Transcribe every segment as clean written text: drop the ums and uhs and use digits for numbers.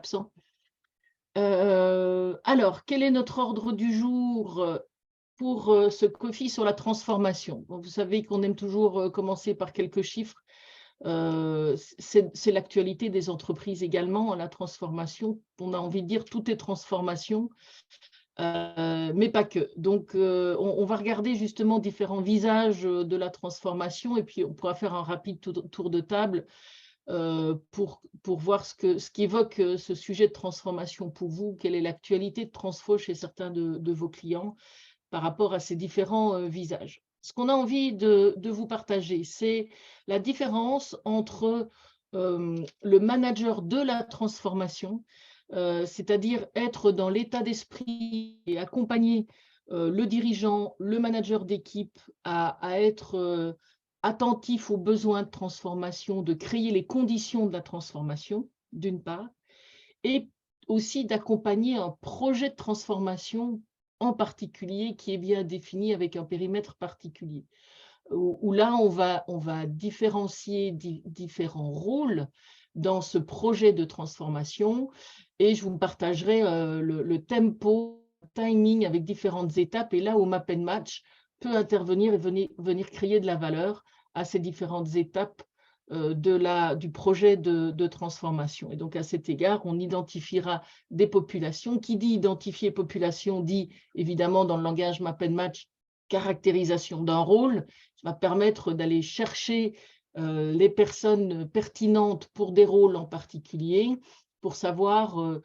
absent. Alors, quel est notre ordre du jour pour ce coffee sur la transformation? Bon, vous savez qu'on aime toujours commencer par quelques chiffres. C'est l'actualité des entreprises également, la transformation. On a envie de dire tout est transformation, mais pas que. Donc, on va regarder justement différents visages de la transformation et puis on pourra faire un rapide tour de table pour voir ce qu'évoque ce sujet de transformation pour vous. Quelle est l'actualité de transfo chez certains de vos clients par rapport à ces différents visages. Ce qu'on a envie de vous partager, c'est la différence entre le manager de la transformation, c'est-à-dire être dans l'état d'esprit et accompagner le dirigeant, le manager d'équipe à être attentif aux besoins de transformation, de créer les conditions de la transformation, d'une part, et aussi d'accompagner un projet de transformation en particulier qui est bien défini avec un périmètre particulier. Où là, on va différencier différents rôles dans ce projet de transformation et je vous partagerai le tempo, le timing avec différentes étapes et là où Map and Match peut intervenir et venir créer de la valeur à ces différentes étapes du projet de transformation. Et donc, à cet égard, on identifiera des populations. Qui dit identifier population dit, évidemment, dans le langage Map and Match, caractérisation d'un rôle, qui va permettre d'aller chercher les personnes pertinentes pour des rôles en particulier, pour savoir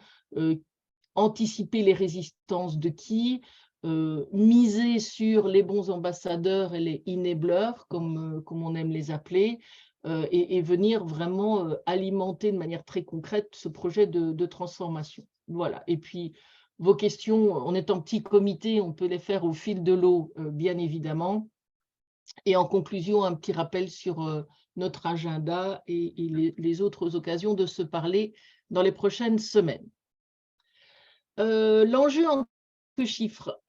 anticiper les résistances de qui, miser sur les bons ambassadeurs et les enablers, comme on aime les appeler, et venir vraiment alimenter de manière très concrète ce projet de transformation. Voilà. Et puis, vos questions, en étant petit comité, on peut les faire au fil de l'eau, bien évidemment. Et en conclusion, un petit rappel sur notre agenda et les autres occasions de se parler dans les prochaines semaines. L'enjeu en quelques chiffres.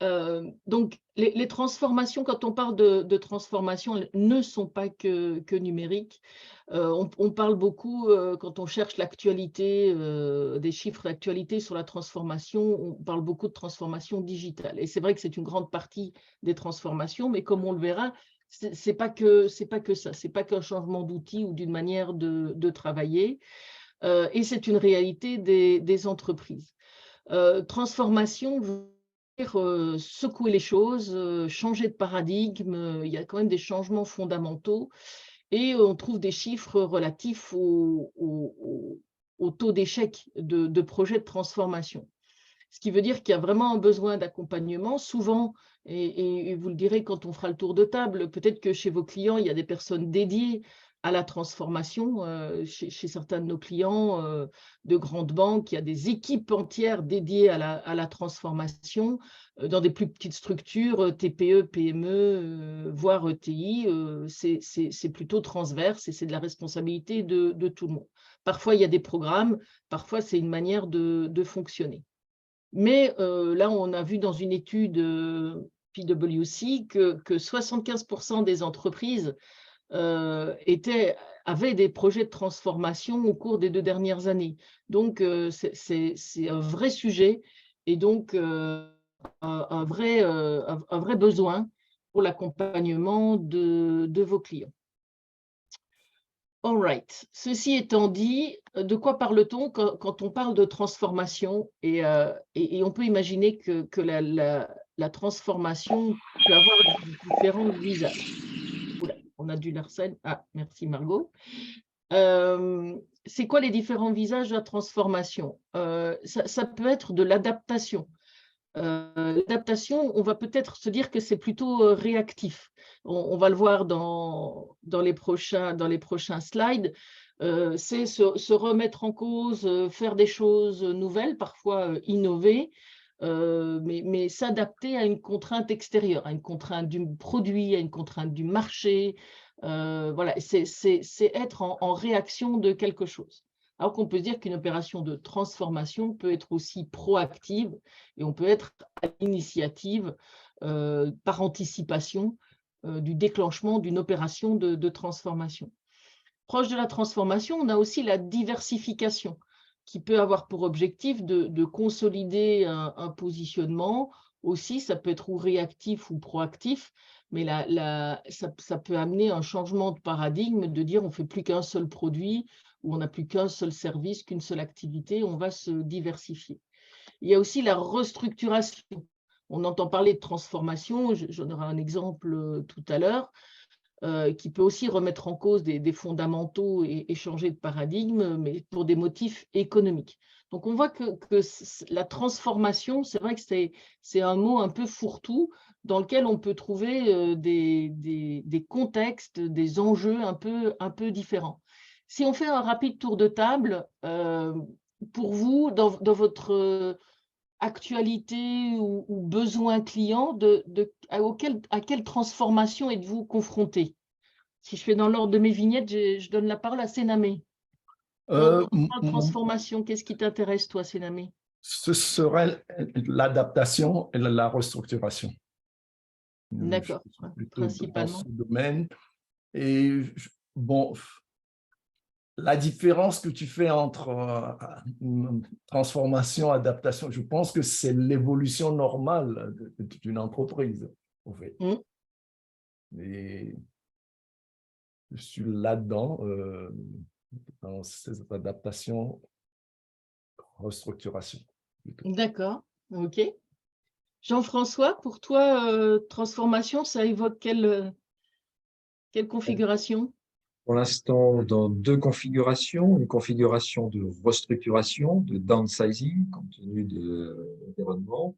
Donc, les transformations, quand on parle de transformation, ne sont pas que numériques. On parle beaucoup, quand on cherche l'actualité, des chiffres d'actualité sur la transformation, on parle beaucoup de transformation digitale. Et c'est vrai que c'est une grande partie des transformations, mais comme on le verra, c'est pas que ça, c'est pas qu'un changement d'outil ou d'une manière de travailler. Et c'est une réalité des entreprises. Transformation veut dire secouer les choses, changer de paradigme. Il y a quand même des changements fondamentaux et on trouve des chiffres relatifs au taux d'échec de projets de transformation. Ce qui veut dire qu'il y a vraiment un besoin d'accompagnement. Souvent, et vous le direz quand on fera le tour de table, peut-être que chez vos clients, il y a des personnes dédiées à la transformation. Chez certains de nos clients de grandes banques, il y a des équipes entières dédiées à la transformation. Dans des plus petites structures, TPE, PME, voire ETI, c'est plutôt transverse et c'est de la responsabilité de tout le monde. Parfois, il y a des programmes, parfois, c'est une manière de fonctionner. Mais là, on a vu dans une étude PwC que 75% des entreprises avaient des projets de transformation au cours des 2 dernières années. Donc, c'est un vrai sujet et donc un vrai besoin pour l'accompagnement de vos clients. All right. Ceci étant dit, de quoi parle-t-on quand on parle de transformation et on peut imaginer que la transformation peut avoir différents visages. Oula, on a du Larsen. Ah, merci Margot. C'est quoi les différents visages de la transformation? Ça peut être de l'adaptation. L'adaptation, on va peut-être se dire que c'est plutôt réactif. On va le voir dans les prochains slides. C'est se remettre en cause, faire des choses nouvelles, parfois innover, mais s'adapter à une contrainte extérieure, à une contrainte du produit, à une contrainte du marché. Voilà, c'est être en réaction de quelque chose. Alors qu'on peut se dire qu'une opération de transformation peut être aussi proactive et on peut être à l'initiative, par anticipation, du déclenchement d'une opération de transformation. Proche de la transformation, on a aussi la diversification. qui peut avoir pour objectif de consolider un positionnement. Aussi, ça peut être ou réactif ou proactif, mais ça peut amener un changement de paradigme, de dire on ne fait plus qu'un seul produit, ou on n'a plus qu'un seul service, qu'une seule activité, on va se diversifier. Il y a aussi la restructuration. On entend parler de transformation, j'en aurai un exemple tout à l'heure, qui peut aussi remettre en cause des fondamentaux et changer de paradigme, mais pour des motifs économiques. Donc, on voit que la transformation, c'est vrai que c'est un mot un peu fourre-tout dans lequel on peut trouver des contextes, des enjeux un peu différents. Si on fait un rapide tour de table, pour vous, dans votre actualité ou besoin client, à quelle transformation êtes-vous confronté? Si je fais dans l'ordre de mes vignettes, je donne la parole à Sénamé. Euh, m- En m- transformation, qu'est-ce qui t'intéresse, toi, Sénamé? Ce serait l'adaptation et la restructuration. Je D'accord, suis plutôt dans principalement. ce domaine. Et bon, la différence que tu fais entre transformation, adaptation, je pense que c'est l'évolution normale d'une entreprise, en fait. Mm. Et je suis là-dedans, dans ces adaptations, restructuration, plutôt. D'accord, ok. Jean-François, pour toi, transformation, ça évoque quelle configuration? Pour l'instant, dans deux configurations, une configuration de restructuration, de downsizing, compte tenu de l'environnement,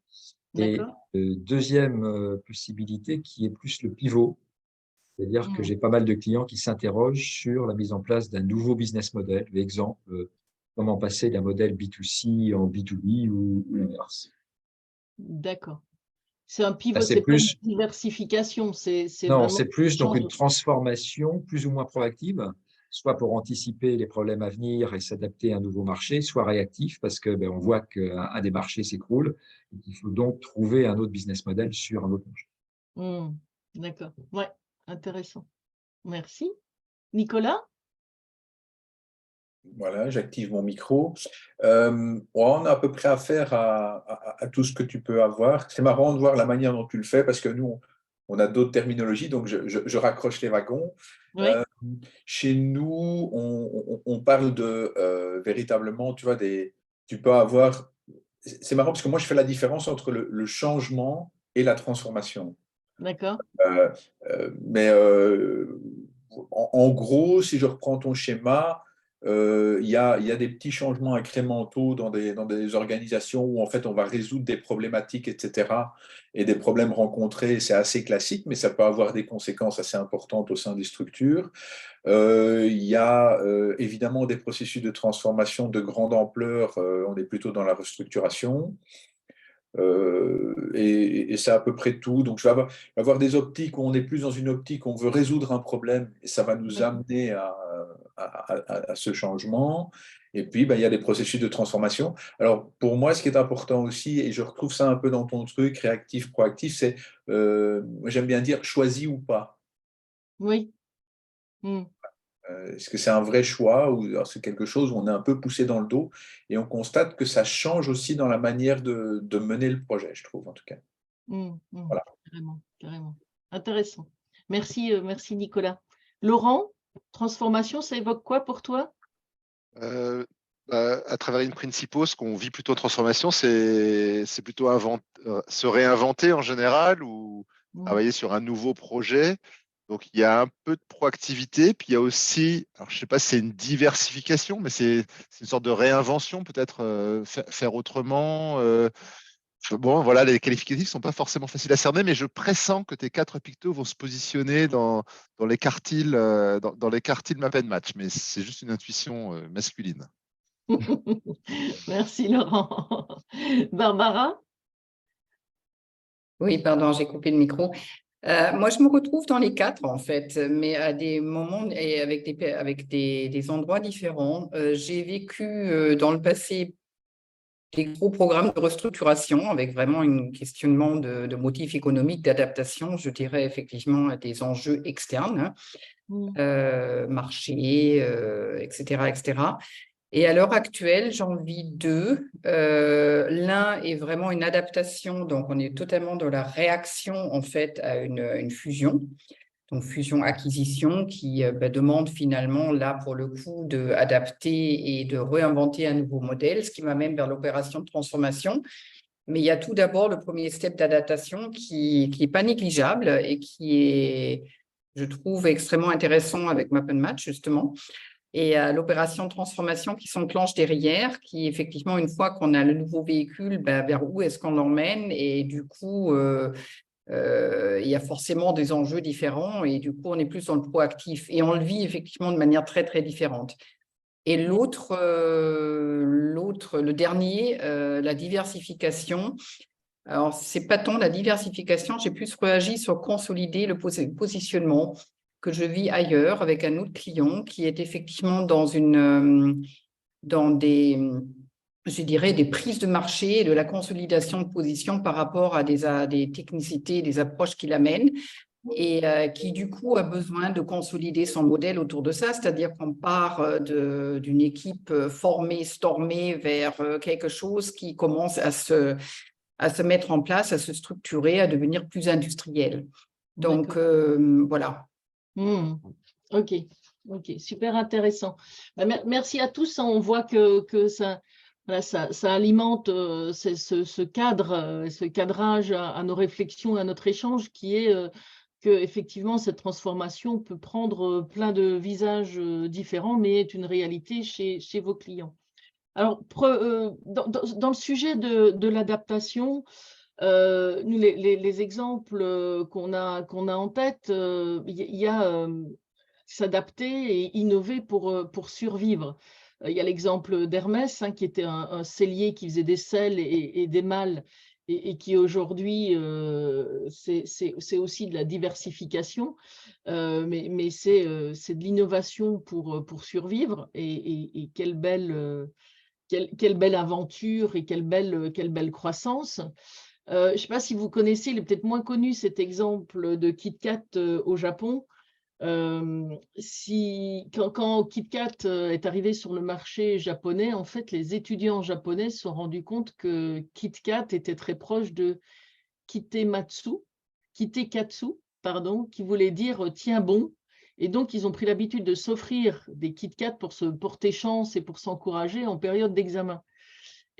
et D'accord. deuxième possibilité qui est plus le pivot, c'est-à-dire que Mm. j'ai pas mal de clients qui s'interrogent sur la mise en place d'un nouveau business model, exemple, comment passer d'un modèle B2C en B2B ou l'inverse. D'accord. C'est un Là, pivot, c'est c'est pas une plus, diversification, c'est non, vraiment c'est plus donc changer. une transformation plus ou moins proactive, soit pour anticiper les problèmes à venir et s'adapter à un nouveau marché, soit réactif parce que on voit qu'un des marchés s'écroule et qu'il faut donc trouver un autre business model sur un autre marché. Mm. D'accord, ouais, intéressant. Merci. Nicolas? Voilà, j'active mon micro. On a à peu près affaire à tout ce que tu peux avoir. C'est marrant de voir la manière dont tu le fais parce que nous, on a d'autres terminologies, donc je raccroche les wagons. Oui, Chez nous, on parle de véritablement, tu vois, tu peux avoir. C'est marrant parce que moi, je fais la différence entre le changement et la transformation. d'accord. Euh, mais en gros, si je reprends ton schéma, il y a des petits changements incrémentaux dans des organisations où en fait on va résoudre des problématiques, etc. Et des problèmes rencontrés, c'est assez classique, mais ça peut avoir des conséquences assez importantes au sein des structures. Il y a évidemment des processus de transformation de grande ampleur, on est plutôt dans la restructuration. Et c'est à peu près tout. Donc, je vais avoir des optiques où on est plus dans une optique où on veut résoudre un problème et ça va nous D'accord. amener à ce changement. Et puis, ben, il y a des processus de transformation. Alors, pour moi, ce qui est important aussi, et je retrouve ça un peu dans ton truc, réactif, proactif, c'est, moi, j'aime bien dire choisi ou pas. Oui. Mm. Est-ce que c'est un vrai choix ou alors c'est quelque chose où on est un peu poussé dans le dos et on constate que ça change aussi dans la manière de mener le projet, je trouve en tout cas. Mm. Mm. Voilà. Carrément, carrément. Intéressant. Merci, merci Nicolas. Laurent, transformation, ça évoque quoi pour toi? Euh, à travers InPrincipio, ce qu'on vit plutôt en transformation, c'est plutôt se réinventer en général ou Mm. travailler sur un nouveau projet. Donc, il y a un peu de proactivité, puis il y a aussi, alors je ne sais pas si c'est une diversification, mais c'est une sorte de réinvention, peut-être faire autrement. Bon, voilà, les qualificatifs ne sont pas forcément faciles à cerner, mais je pressens que tes quatre pictos vont se positionner dans les quartiles, dans les quartiles map and match, mais c'est juste une intuition masculine. Merci Laurent. Barbara? Oui, pardon, j'ai coupé le micro. Moi, je me retrouve dans les quatre, en fait, mais à des moments et avec des endroits différents. J'ai vécu dans le passé des gros programmes de restructuration avec vraiment un questionnement de motifs économiques, d'adaptation, je dirais effectivement à des enjeux externes, Mm. marché, etc., etc. Et à l'heure actuelle, j'en vis deux. L'un est vraiment une adaptation, donc on est totalement dans la réaction en fait à une fusion. Donc, fusion-acquisition qui demande finalement, là, pour le coup, d'adapter et de réinventer un nouveau modèle, ce qui m'amène vers l'opération de transformation. Mais il y a tout d'abord le premier step d'adaptation qui n'est pas négligeable et qui est, je trouve, extrêmement intéressant avec MapNMatch, justement. Et l'opération de transformation qui s'enclenche derrière, qui effectivement, une fois qu'on a le nouveau véhicule, vers où est-ce qu'on l'emmène? Et du coup, il y a forcément des enjeux différents et du coup, on est plus dans le proactif et on le vit effectivement de manière très, très différente. Et le dernier, la diversification. Alors, c'est pas tant la diversification, j'ai plus réagi sur consolider le positionnement que je vis ailleurs avec un autre client qui est effectivement dans des, je dirais, des prises de marché et de la consolidation de position par rapport à des technicités, des approches qu'il amène et qui, du coup, a besoin de consolider son modèle autour de ça, c'est-à-dire qu'on part d'une équipe formée, stormée vers quelque chose qui commence à se mettre en place, à se structurer, à devenir plus industriel. Donc, voilà. Ok, super intéressant. Merci à tous. On voit que ça, voilà, ça alimente ce cadre, ce cadrage à nos réflexions, à notre échange, qui est que effectivement cette transformation peut prendre plein de visages différents, mais est une réalité chez vos clients. Alors, dans le sujet de l'adaptation, nous, les exemples qu'on a en tête, il y a s'adapter et innover pour survivre. Il y a l'exemple d'Hermès, qui était un sellier qui faisait des sels et des malles et qui aujourd'hui, c'est aussi de la diversification, mais c'est de l'innovation pour survivre et quelle belle aventure et quelle belle croissance. Je ne sais pas si vous connaissez, il est peut-être moins connu cet exemple de KitKat au Japon. Quand KitKat est arrivé sur le marché japonais, en fait, les étudiants japonais se sont rendus compte que KitKat était très proche de Kitekatsu, qui voulait dire tiens bon. Et donc, ils ont pris l'habitude de s'offrir des KitKat pour se porter chance et pour s'encourager en période d'examen.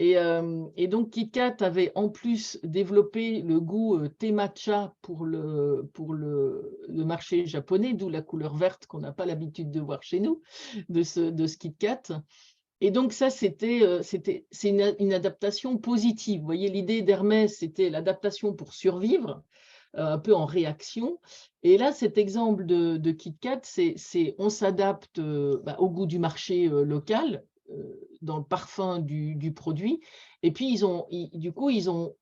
Et donc, KitKat avait en plus développé le goût thé matcha pour le marché japonais, d'où la couleur verte qu'on n'a pas l'habitude de voir chez nous, de ce KitKat. Et donc, ça, c'est une adaptation positive. Vous voyez, l'idée d'Hermès, c'était l'adaptation pour survivre, un peu en réaction. Et là, cet exemple de KitKat, c'est on s'adapte au goût du marché local, dans le parfum du produit. Et puis, du coup, ils ont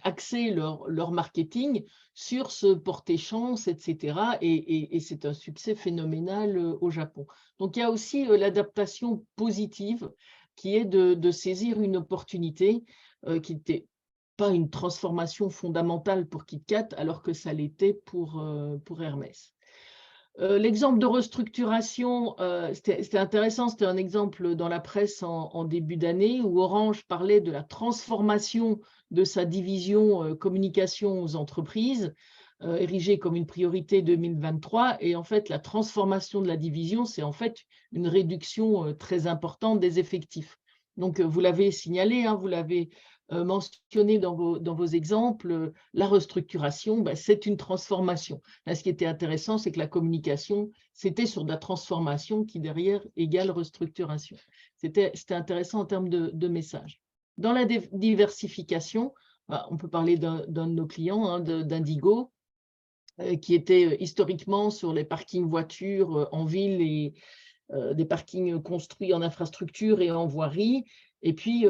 axé leur marketing sur ce porter chance, etc. Et c'est un succès phénoménal au Japon. Donc, il y a aussi l'adaptation positive qui est de saisir une opportunité qui n'était pas une transformation fondamentale pour KitKat, alors que ça l'était pour Hermès. L'exemple de restructuration, c'était intéressant, c'était un exemple dans la presse en début d'année où Orange parlait de la transformation de sa division communication aux entreprises, érigée comme une priorité 2023. Et en fait, la transformation de la division, c'est en fait une réduction très importante des effectifs. Donc, vous l'avez signalé, vous l'avez mentionné dans vos exemples, la restructuration, c'est une transformation. Là, ce qui était intéressant, c'est que la communication, c'était sur de la transformation qui, derrière, égale restructuration. C'était intéressant en termes de message. Dans la diversification, on peut parler d'un de nos clients, d'Indigo, qui était historiquement sur les parkings voitures en ville et des parkings construits en infrastructure et en voirie. Et puis,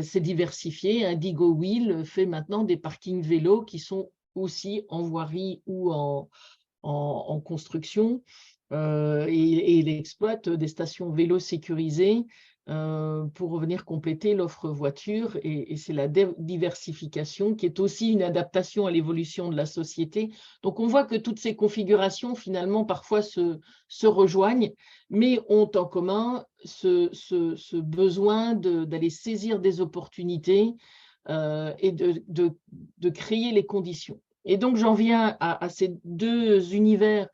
c'est diversifié. Indigo Wheel fait maintenant des parkings vélos qui sont aussi en voirie ou en construction. Et il exploite des stations vélos sécurisées pour venir compléter l'offre voiture. Et c'est la diversification qui est aussi une adaptation à l'évolution de la société. Donc, on voit que toutes ces configurations, finalement, parfois se rejoignent, mais ont en commun ce besoin d'aller saisir des opportunités et de créer les conditions. Et donc, j'en viens à ces deux univers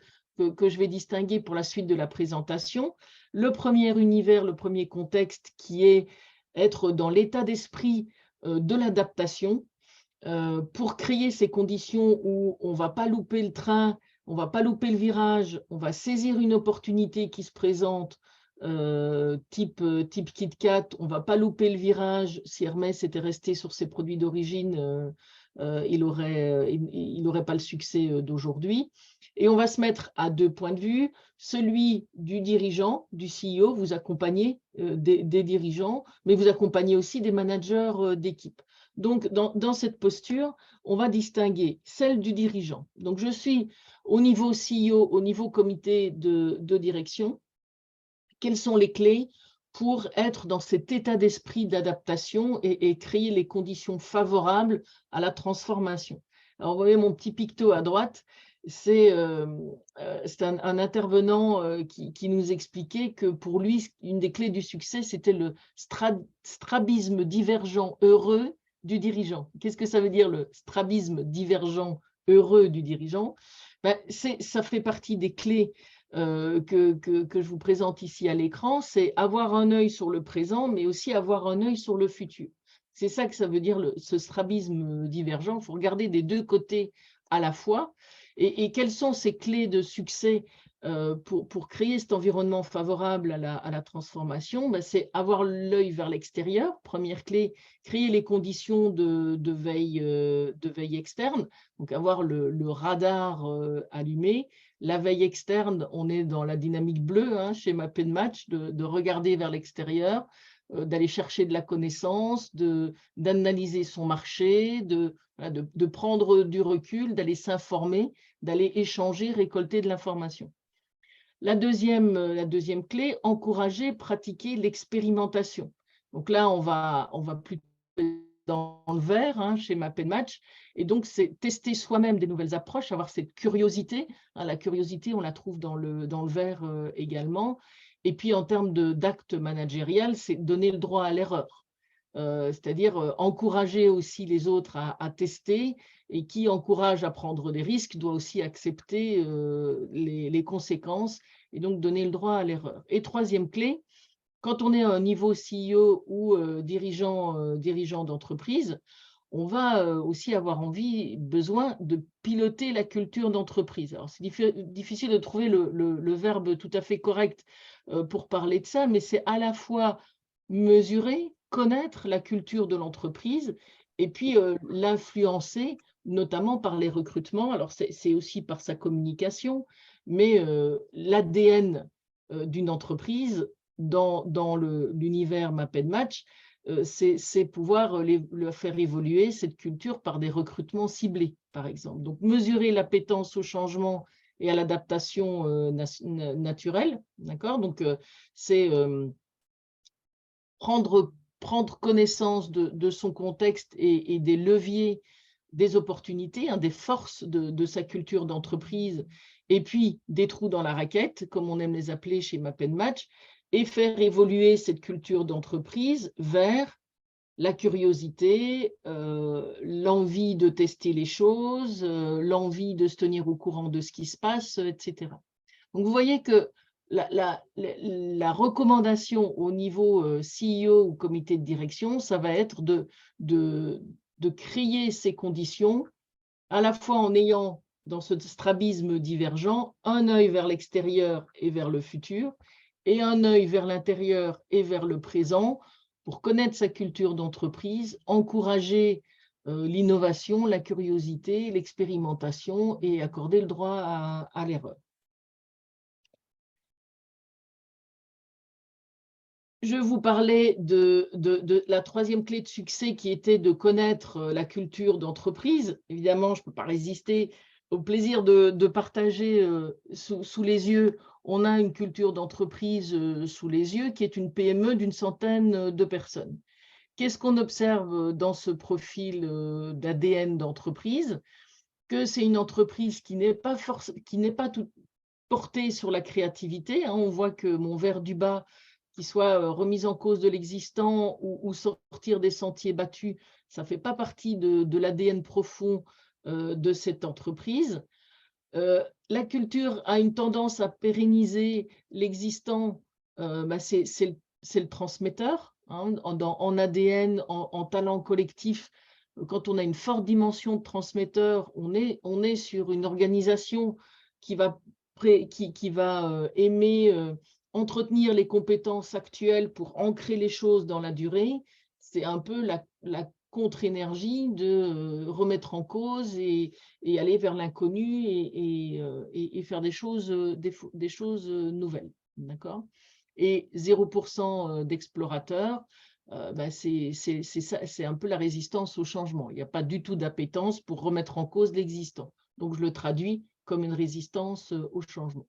que je vais distinguer pour la suite de la présentation. Le premier univers, le premier contexte qui est être dans l'état d'esprit de l'adaptation pour créer ces conditions où on ne va pas louper le train, on ne va pas louper le virage, on va saisir une opportunité qui se présente, type KitKat, on ne va pas louper le virage. Si Hermès était resté sur ses produits d'origine, il n'aurait pas le succès d'aujourd'hui. Et on va se mettre à deux points de vue, celui du dirigeant, du CEO, vous accompagnez des dirigeants, mais vous accompagnez aussi des managers d'équipe. Donc, dans cette posture, on va distinguer celle du dirigeant. Donc, je suis au niveau CEO, au niveau comité de direction. Quelles sont les clés pour être dans cet état d'esprit d'adaptation et créer les conditions favorables à la transformation? Alors, vous voyez mon petit picto à droite, c'est un intervenant qui nous expliquait que pour lui, une des clés du succès, c'était le strabisme divergent heureux du dirigeant. Qu'est-ce que ça veut dire, le strabisme divergent heureux du dirigeant? Ben, ça fait partie des clés que je vous présente ici à l'écran, c'est avoir un œil sur le présent, mais aussi avoir un œil sur le futur. C'est ça que ça veut dire ce strabisme divergent. Il faut regarder des deux côtés à la fois. Et quelles sont ces clés de succès pour créer cet environnement favorable à la transformation? Ben, c'est avoir l'œil vers l'extérieur. Première clé, créer les conditions de veille externe, donc avoir le radar allumé. La veille externe, on est dans la dynamique bleue, hein, chez Map & Match, de regarder vers l'extérieur, d'aller chercher de la connaissance, d'analyser son marché, de prendre du recul, d'aller s'informer, d'aller échanger, récolter de l'information. La deuxième clé, encourager, pratiquer l'expérimentation. Donc là, on va plutôt dans le vert, hein, chez Map & Match. Et donc, c'est tester soi-même des nouvelles approches, avoir cette curiosité. Hein, la curiosité, on la trouve dans le vert également. Et puis, en termes d'acte managérial, c'est donner le droit à l'erreur. C'est-à-dire encourager aussi les autres à tester, et qui encourage à prendre des risques doit aussi accepter les conséquences et donc donner le droit à l'erreur. Et troisième clé, quand on est à un niveau CEO ou dirigeant d'entreprise, on va aussi avoir besoin de piloter la culture d'entreprise. Alors, c'est difficile de trouver le verbe tout à fait correct pour parler de ça, mais c'est à la fois mesurer, connaître la culture de l'entreprise et puis l'influencer, notamment par les recrutements. Alors, c'est aussi par sa communication, mais l'ADN d'une entreprise dans l'univers Map & Match, c'est pouvoir le faire évoluer, cette culture, par des recrutements ciblés, par exemple. Donc, mesurer l'appétence au changement et à l'adaptation naturelle, d'accord? Donc, c'est prendre connaissance de son contexte et des leviers, des opportunités, hein, des forces de sa culture d'entreprise, et puis des trous dans la raquette, comme on aime les appeler chez Map & Match, et faire évoluer cette culture d'entreprise vers la curiosité, l'envie de tester les choses, l'envie de se tenir au courant de ce qui se passe, etc. Donc, vous voyez que la recommandation au niveau CEO ou comité de direction, ça va être de créer ces conditions, à la fois en ayant, dans ce strabisme divergent, un œil vers l'extérieur et vers le futur, et un œil vers l'intérieur et vers le présent, pour connaître sa culture d'entreprise, encourager l'innovation, la curiosité, l'expérimentation et accorder le droit à l'erreur. Je vous parlais de la troisième clé de succès qui était de connaître la culture d'entreprise. Évidemment, je ne peux pas résister au plaisir de partager sous les yeux on a une culture d'entreprise sous les yeux qui est une PME d'une centaine de personnes. Qu'est-ce qu'on observe dans ce profil d'ADN d'entreprise? Que c'est une entreprise qui n'est pas tout portée sur la créativité. On voit que mon vers du bas, qui soit remise en cause de l'existant ou sortir des sentiers battus, ça ne fait pas partie de l'ADN profond de cette entreprise. La culture a une tendance à pérenniser l'existant, c'est le transmetteur. En ADN, en talent collectif, quand on a une forte dimension de transmetteur, on est sur une organisation qui va aimer entretenir les compétences actuelles pour ancrer les choses dans la durée. C'est un peu la contre-énergie de remettre en cause et aller vers l'inconnu et faire des choses nouvelles. D'accord ? Et 0% d'explorateurs, c'est un peu la résistance au changement. Il n'y a pas du tout d'appétence pour remettre en cause l'existant. Donc, je le traduis comme une résistance au changement.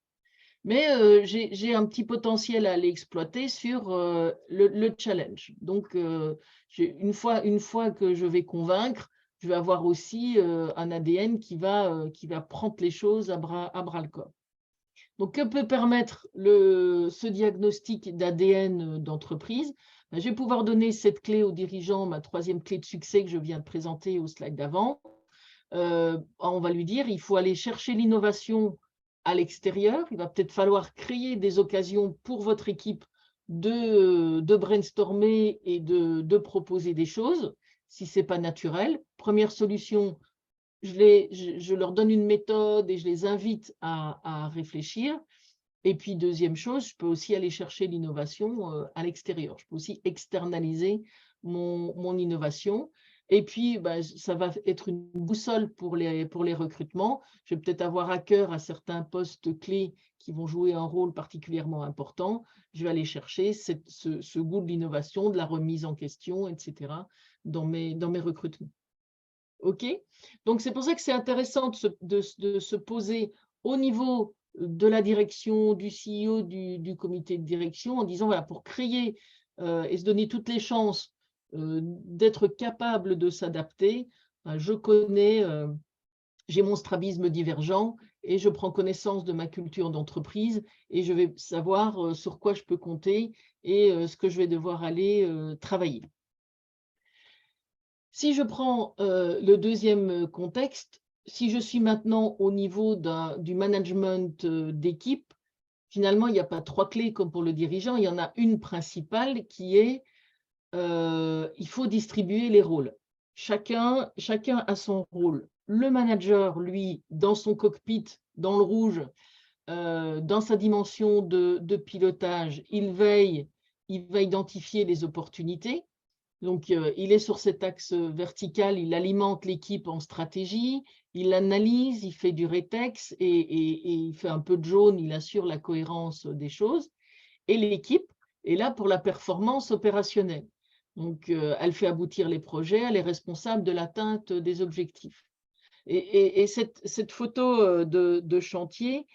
Mais j'ai un petit potentiel à aller exploiter sur le challenge. Donc, une fois que je vais convaincre, je vais avoir aussi un ADN qui va prendre les choses à bras le corps. Donc, que peut permettre ce diagnostic d'ADN d'entreprise? Je vais pouvoir donner cette clé aux dirigeants, ma troisième clé de succès que je viens de présenter au slide d'avant. On va lui dire, il faut aller chercher l'innovation à l'extérieur. Il va peut-être falloir créer des occasions pour votre équipe de brainstormer et de proposer des choses, si ce n'est pas naturel. Première solution, je leur donne une méthode et je les invite à réfléchir. Et puis, deuxième chose, je peux aussi aller chercher l'innovation à l'extérieur. Je peux aussi externaliser mon innovation. Et puis, ça va être une boussole pour les recrutements. Je vais peut-être avoir à cœur à certains postes clés qui vont jouer un rôle particulièrement important. Je vais aller chercher ce goût de l'innovation, de la remise en question, etc. dans mes recrutements. OK ? Donc, c'est pour ça que c'est intéressant de se poser au niveau de la direction, du CEO, du comité de direction, en disant, voilà, pour créer et se donner toutes les chances d'être capable de s'adapter, je connais, j'ai mon strabisme divergent et je prends connaissance de ma culture d'entreprise et je vais savoir sur quoi je peux compter et ce que je vais devoir aller travailler. Si je prends le deuxième contexte, si je suis maintenant au niveau du management d'équipe, finalement, il n'y a pas trois clés comme pour le dirigeant, il y en a une principale qui est il faut distribuer les rôles. Chacun a son rôle. Le manager, lui, dans son cockpit, dans le rouge, dans sa dimension de pilotage, il va identifier les opportunités. Donc, il est sur cet axe vertical, il alimente l'équipe en stratégie, il analyse, il fait du rétex et il fait un peu de jaune, il assure la cohérence des choses. Et l'équipe est là pour la performance opérationnelle. Donc, elle fait aboutir les projets, elle est responsable de l'atteinte des objectifs. Et cette photo de chantier,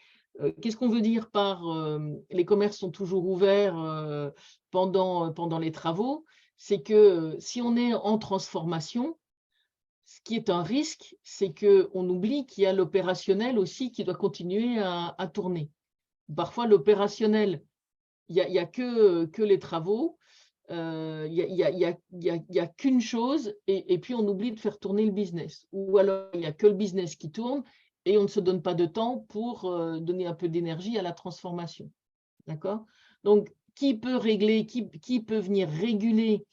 qu'est-ce qu'on veut dire par les commerces sont toujours ouverts pendant les travaux? C'est que si on est en transformation, ce qui est un risque, c'est qu'on oublie qu'il y a l'opérationnel aussi qui doit continuer à tourner. Parfois, l'opérationnel, il n'y a que les travaux, il n'y a qu'une chose et puis on oublie de faire tourner le business. Ou alors, il n'y a que le business qui tourne et on ne se donne pas de temps pour donner un peu d'énergie à la transformation. D'accord ? Donc, qui peut régler, qui peut venir réguler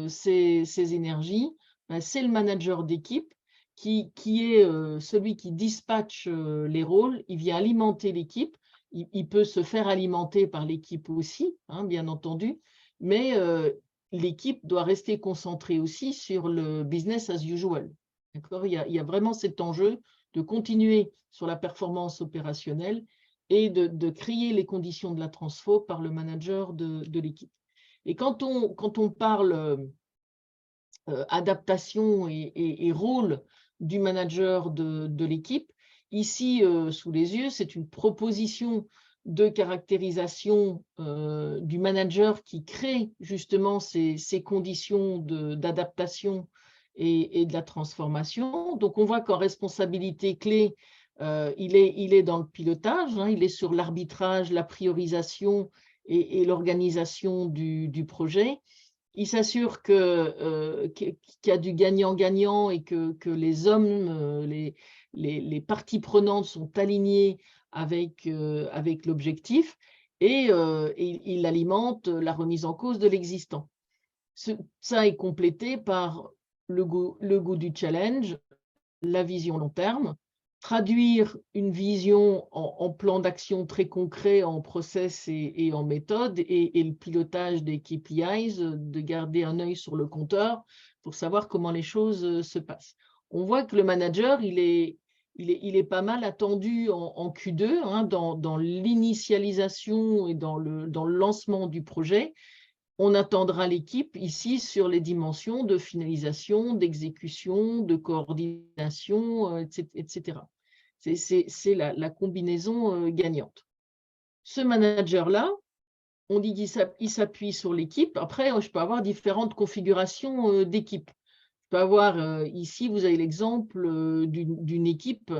ces énergies? C'est le manager d'équipe qui est celui qui dispatche les rôles, il vient alimenter l'équipe, il peut se faire alimenter par l'équipe aussi, bien entendu, mais l'équipe doit rester concentrée aussi sur le business as usual. Il y a vraiment cet enjeu de continuer sur la performance opérationnelle et de créer les conditions de la transfo par le manager de l'équipe. Et quand on parle adaptation et rôle du manager de l'équipe, ici, sous les yeux, c'est une proposition de caractérisation du manager qui crée justement ces conditions d'adaptation et de la transformation. Donc, on voit qu'en responsabilité clé, il est dans le pilotage, hein, il est sur l'arbitrage, la priorisation et l'organisation du projet. Il s'assure qu'il y a du gagnant-gagnant et que les hommes, les parties prenantes sont alignées avec l'objectif et il alimente la remise en cause de l'existant. Ça est complété par le goût du challenge, la vision long terme, traduire une vision en plan d'action très concret, en process et en méthode, et le pilotage des KPIs, de garder un œil sur le compteur pour savoir comment les choses se passent. On voit que le manager, il est pas mal attendu en Q2, hein, dans l'initialisation et dans le lancement du projet. On attendra l'équipe ici sur les dimensions de finalisation, d'exécution, de coordination, etc. C'est la combinaison gagnante. Ce manager-là, on dit qu'il s'appuie sur l'équipe. Après, je peux avoir différentes configurations d'équipe. Je peux avoir, ici, vous avez l'exemple d'une équipe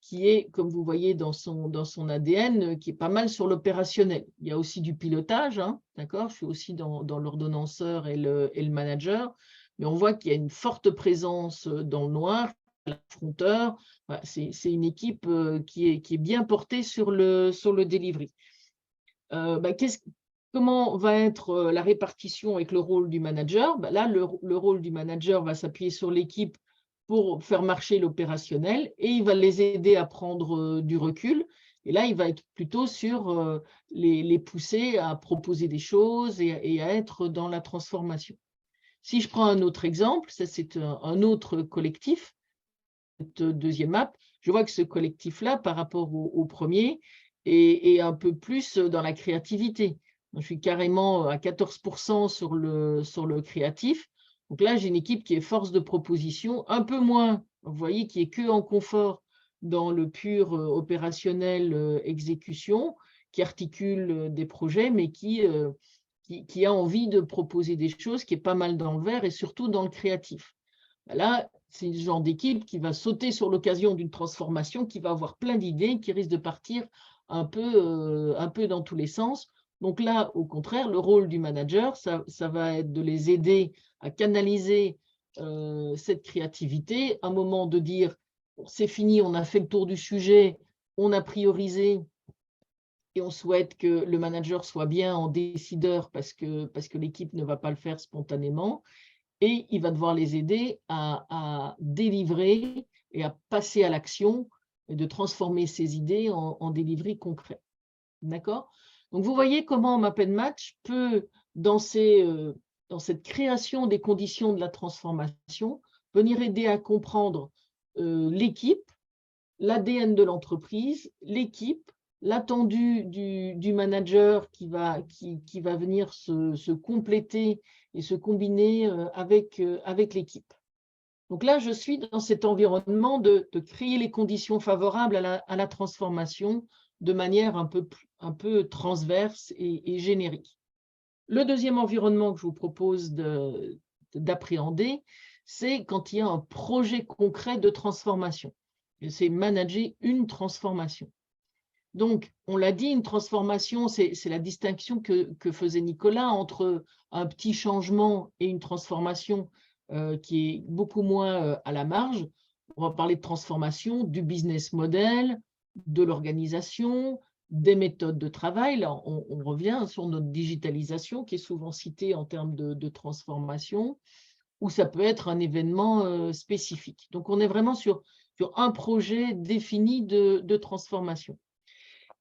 qui est, comme vous voyez dans son ADN, qui est pas mal sur l'opérationnel. Il y a aussi du pilotage, hein, d'accord? Je suis aussi dans l'ordonnanceur et le manager, mais on voit qu'il y a une forte présence dans le noir, l'affronteur. Voilà, c'est une équipe qui est bien portée sur le delivery. Comment va être la répartition avec le rôle du manager? Là, le rôle du manager va s'appuyer sur l'équipe pour faire marcher l'opérationnel et il va les aider à prendre du recul. Et là, il va être plutôt sur les pousser à proposer des choses et à être dans la transformation. Si je prends un autre exemple, ça c'est un autre collectif, cette deuxième map, je vois que ce collectif-là, par rapport au premier, est un peu plus dans la créativité. Je suis carrément à 14% sur le créatif. Donc là, j'ai une équipe qui est force de proposition, un peu moins, vous voyez, qui est que en confort dans le pur opérationnel exécution, qui articule des projets, mais qui a envie de proposer des choses, qui est pas mal dans le vert et surtout dans le créatif. Là, c'est le genre d'équipe qui va sauter sur l'occasion d'une transformation, qui va avoir plein d'idées, qui risque de partir un peu dans tous les sens. Donc là, au contraire, le rôle du manager, ça va être de les aider à canaliser cette créativité, un moment de dire c'est fini, on a fait le tour du sujet, on a priorisé et on souhaite que le manager soit bien en décideur parce que l'équipe ne va pas le faire spontanément et il va devoir les aider à délivrer et à passer à l'action et de transformer ces idées en delivery concret. D'accord? Donc, vous voyez comment Map and Match peut, dans cette création des conditions de la transformation, venir aider à comprendre l'équipe, l'ADN de l'entreprise, l'équipe, l'attendu du manager qui va venir se compléter et se combiner avec l'équipe. Donc là, je suis dans cet environnement de créer les conditions favorables à la transformation de manière un peu transverse et générique. Le deuxième environnement que je vous propose d'appréhender, c'est quand il y a un projet concret de transformation. C'est manager une transformation. Donc, on l'a dit, une transformation, c'est la distinction que faisait Nicolas entre un petit changement et une transformation qui est beaucoup moins à la marge. On va parler de transformation du business model, de l'organisation, des méthodes de travail. Là, on revient sur notre digitalisation qui est souvent citée en termes de transformation, ou ça peut être un événement spécifique. Donc, on est vraiment sur un projet défini de transformation.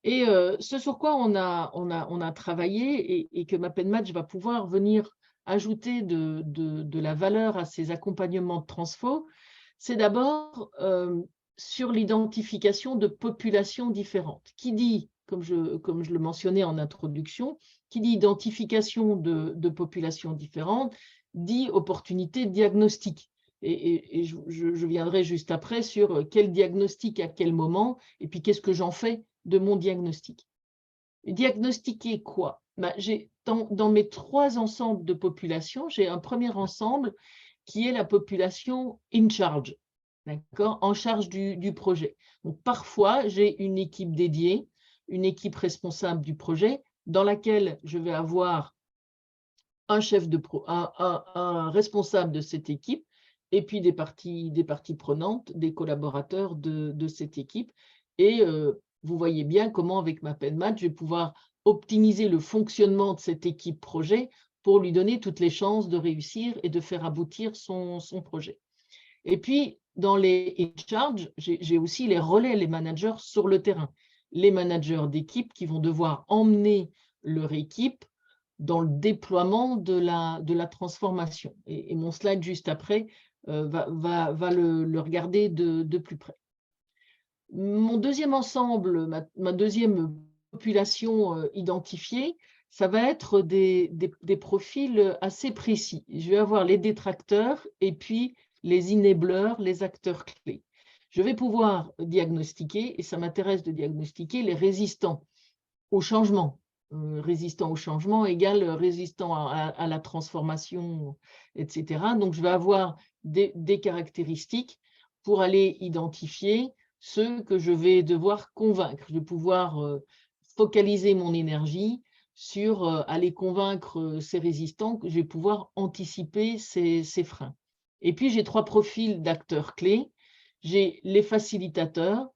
Et ce sur quoi on a travaillé et que Map and Match va pouvoir venir ajouter de la valeur à ces accompagnements de transfo, c'est d'abord sur l'identification de populations différentes. Qui dit, comme je le mentionnais en introduction, qui dit identification de populations différentes, dit opportunité de diagnostic. Et je viendrai juste après sur quel diagnostic à quel moment, et puis qu'est-ce que j'en fais de mon diagnostic. Diagnostiquer quoi? Dans mes 3 ensembles de population, j'ai un premier ensemble qui est la population in charge, d'accord, en charge du projet. Donc, parfois, j'ai une équipe dédiée, une équipe responsable du projet, dans laquelle je vais avoir un responsable de cette équipe, et puis des parties prenantes, des collaborateurs de cette équipe. Et vous voyez bien comment, avec MapNMatch, je vais pouvoir optimiser le fonctionnement de cette équipe projet pour lui donner toutes les chances de réussir et de faire aboutir son projet. Et puis, dans les in charge, j'ai aussi les relais, les managers sur le terrain, les managers d'équipe qui vont devoir emmener leur équipe dans le déploiement de la transformation. Et mon slide juste après va le regarder de plus près. Mon deuxième ensemble, ma deuxième population identifiée, ça va être des profils assez précis. Je vais avoir les détracteurs et puis les enablers, les acteurs clés. Je vais pouvoir diagnostiquer, et ça m'intéresse de diagnostiquer, les résistants au changement. Résistant au changement égale résistant à la transformation, etc. Donc, je vais avoir des caractéristiques pour aller identifier ceux que je vais devoir convaincre. Je vais pouvoir focaliser mon énergie sur aller convaincre ces résistants, que je vais pouvoir anticiper ces freins. Et puis, j'ai 3 profils d'acteurs clés. J'ai les facilitateurs,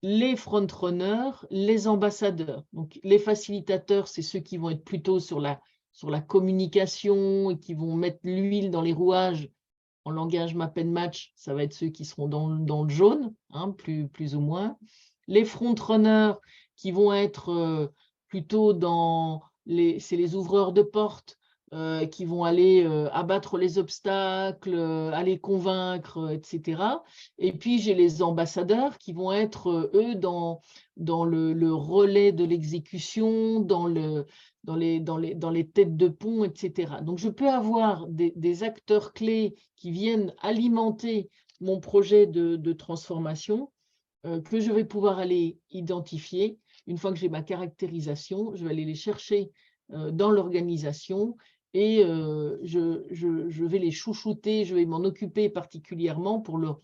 les frontrunners, les ambassadeurs. Donc, les facilitateurs, c'est ceux qui vont être plutôt sur la communication et qui vont mettre l'huile dans les rouages. En langage MapNMatch, ça va être ceux qui seront dans le jaune, hein, plus ou moins. Les frontrunners qui vont être plutôt c'est les ouvreurs de portes, qui vont aller abattre les obstacles, aller convaincre, etc. Et puis, j'ai les ambassadeurs qui vont être, eux, dans le relais de l'exécution, dans les têtes de pont, etc. Donc, je peux avoir des acteurs clés qui viennent alimenter mon projet de transformation, que je vais pouvoir aller identifier. Une fois que j'ai ma caractérisation, je vais aller les chercher dans l'organisation et je vais les chouchouter, je vais m'en occuper particulièrement pour leur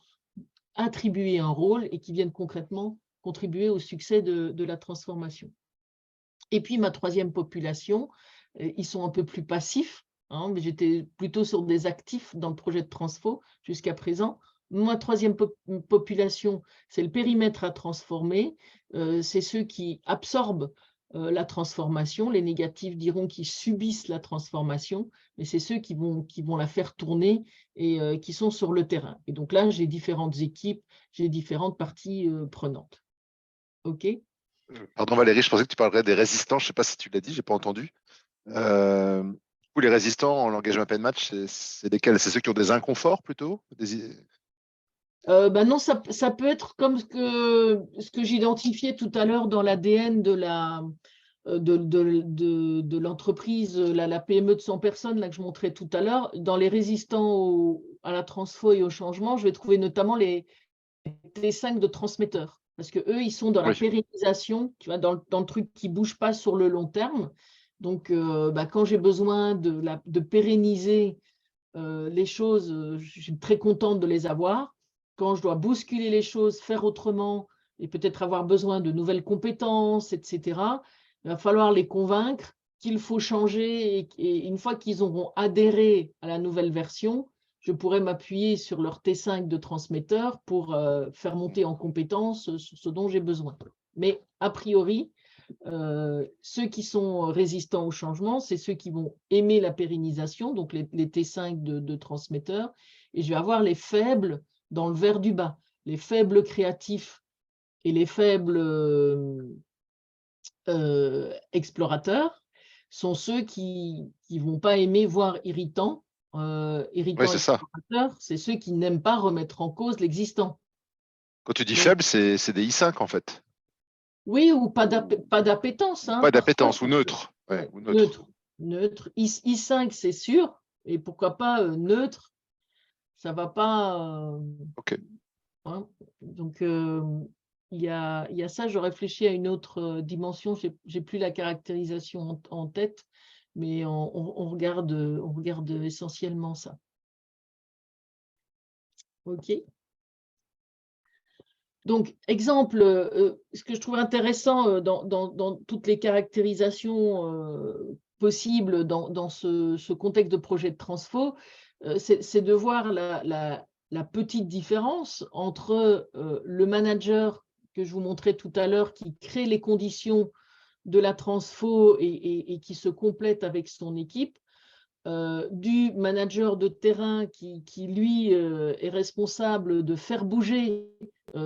attribuer un rôle et qui viennent concrètement contribuer au succès de la transformation. Et puis, ma troisième population, ils sont un peu plus passifs, hein, mais j'étais plutôt sur des actifs dans le projet de Transfo jusqu'à présent. Ma troisième population, c'est le périmètre à transformer. C'est ceux qui absorbent la transformation. Les négatifs diront qu'ils subissent la transformation, mais c'est ceux qui vont la faire tourner et qui sont sur le terrain. Et donc là, j'ai différentes équipes, j'ai différentes parties prenantes. OK? Pardon Valérie, je pensais que tu parlerais des résistants. Je ne sais pas si tu l'as dit, je n'ai pas entendu. Les résistants en langage MapNMatch, c'est lesquels? C'est ceux qui ont des inconforts plutôt? Non, ça peut être comme ce que j'identifiais tout à l'heure dans l'ADN de l'entreprise, la PME de 100 personnes là, que je montrais tout à l'heure. Dans les résistants à la transfo et au changement, je vais trouver notamment les T5 de transmetteurs. Parce qu'eux, ils sont dans la pérennisation, tu vois, dans le truc qui ne bouge pas sur le long terme. Donc, quand j'ai besoin de pérenniser les choses, je suis très contente de les avoir. Quand je dois bousculer les choses, faire autrement et peut-être avoir besoin de nouvelles compétences, etc., il va falloir les convaincre qu'il faut changer et une fois qu'ils auront adhéré à la nouvelle version, je pourrais m'appuyer sur leur T5 de transmetteur pour faire monter en compétences ce dont j'ai besoin. Mais a priori, ceux qui sont résistants au changement, c'est ceux qui vont aimer la pérennisation, donc les T5 de transmetteurs, et je vais avoir les faibles dans le vert du bas. Les faibles créatifs et les faibles explorateurs sont ceux qui ne vont pas aimer voir irritants. Irritants c'est ça. Explorateurs, c'est ceux qui n'aiment pas remettre en cause l'existant. Quand tu dis faible, c'est des I5 en fait. Oui, ou pas d'appétence. Hein, pas d'appétence, ou neutre. Ouais, Ou neutre. Neutre. I5, c'est sûr. Et pourquoi pas neutre? Ça ne va pas. OK. Hein, donc, il y a ça, je réfléchis à une autre dimension, je n'ai plus la caractérisation en tête, mais on regarde essentiellement ça. OK. Donc, exemple, ce que je trouve intéressant dans toutes les caractérisations possibles dans ce contexte de projet de transfo, c'est de voir la petite différence entre le manager que je vous montrais tout à l'heure, qui crée les conditions de la transfo et qui se complète avec son équipe, du manager de terrain qui lui, est responsable de faire bouger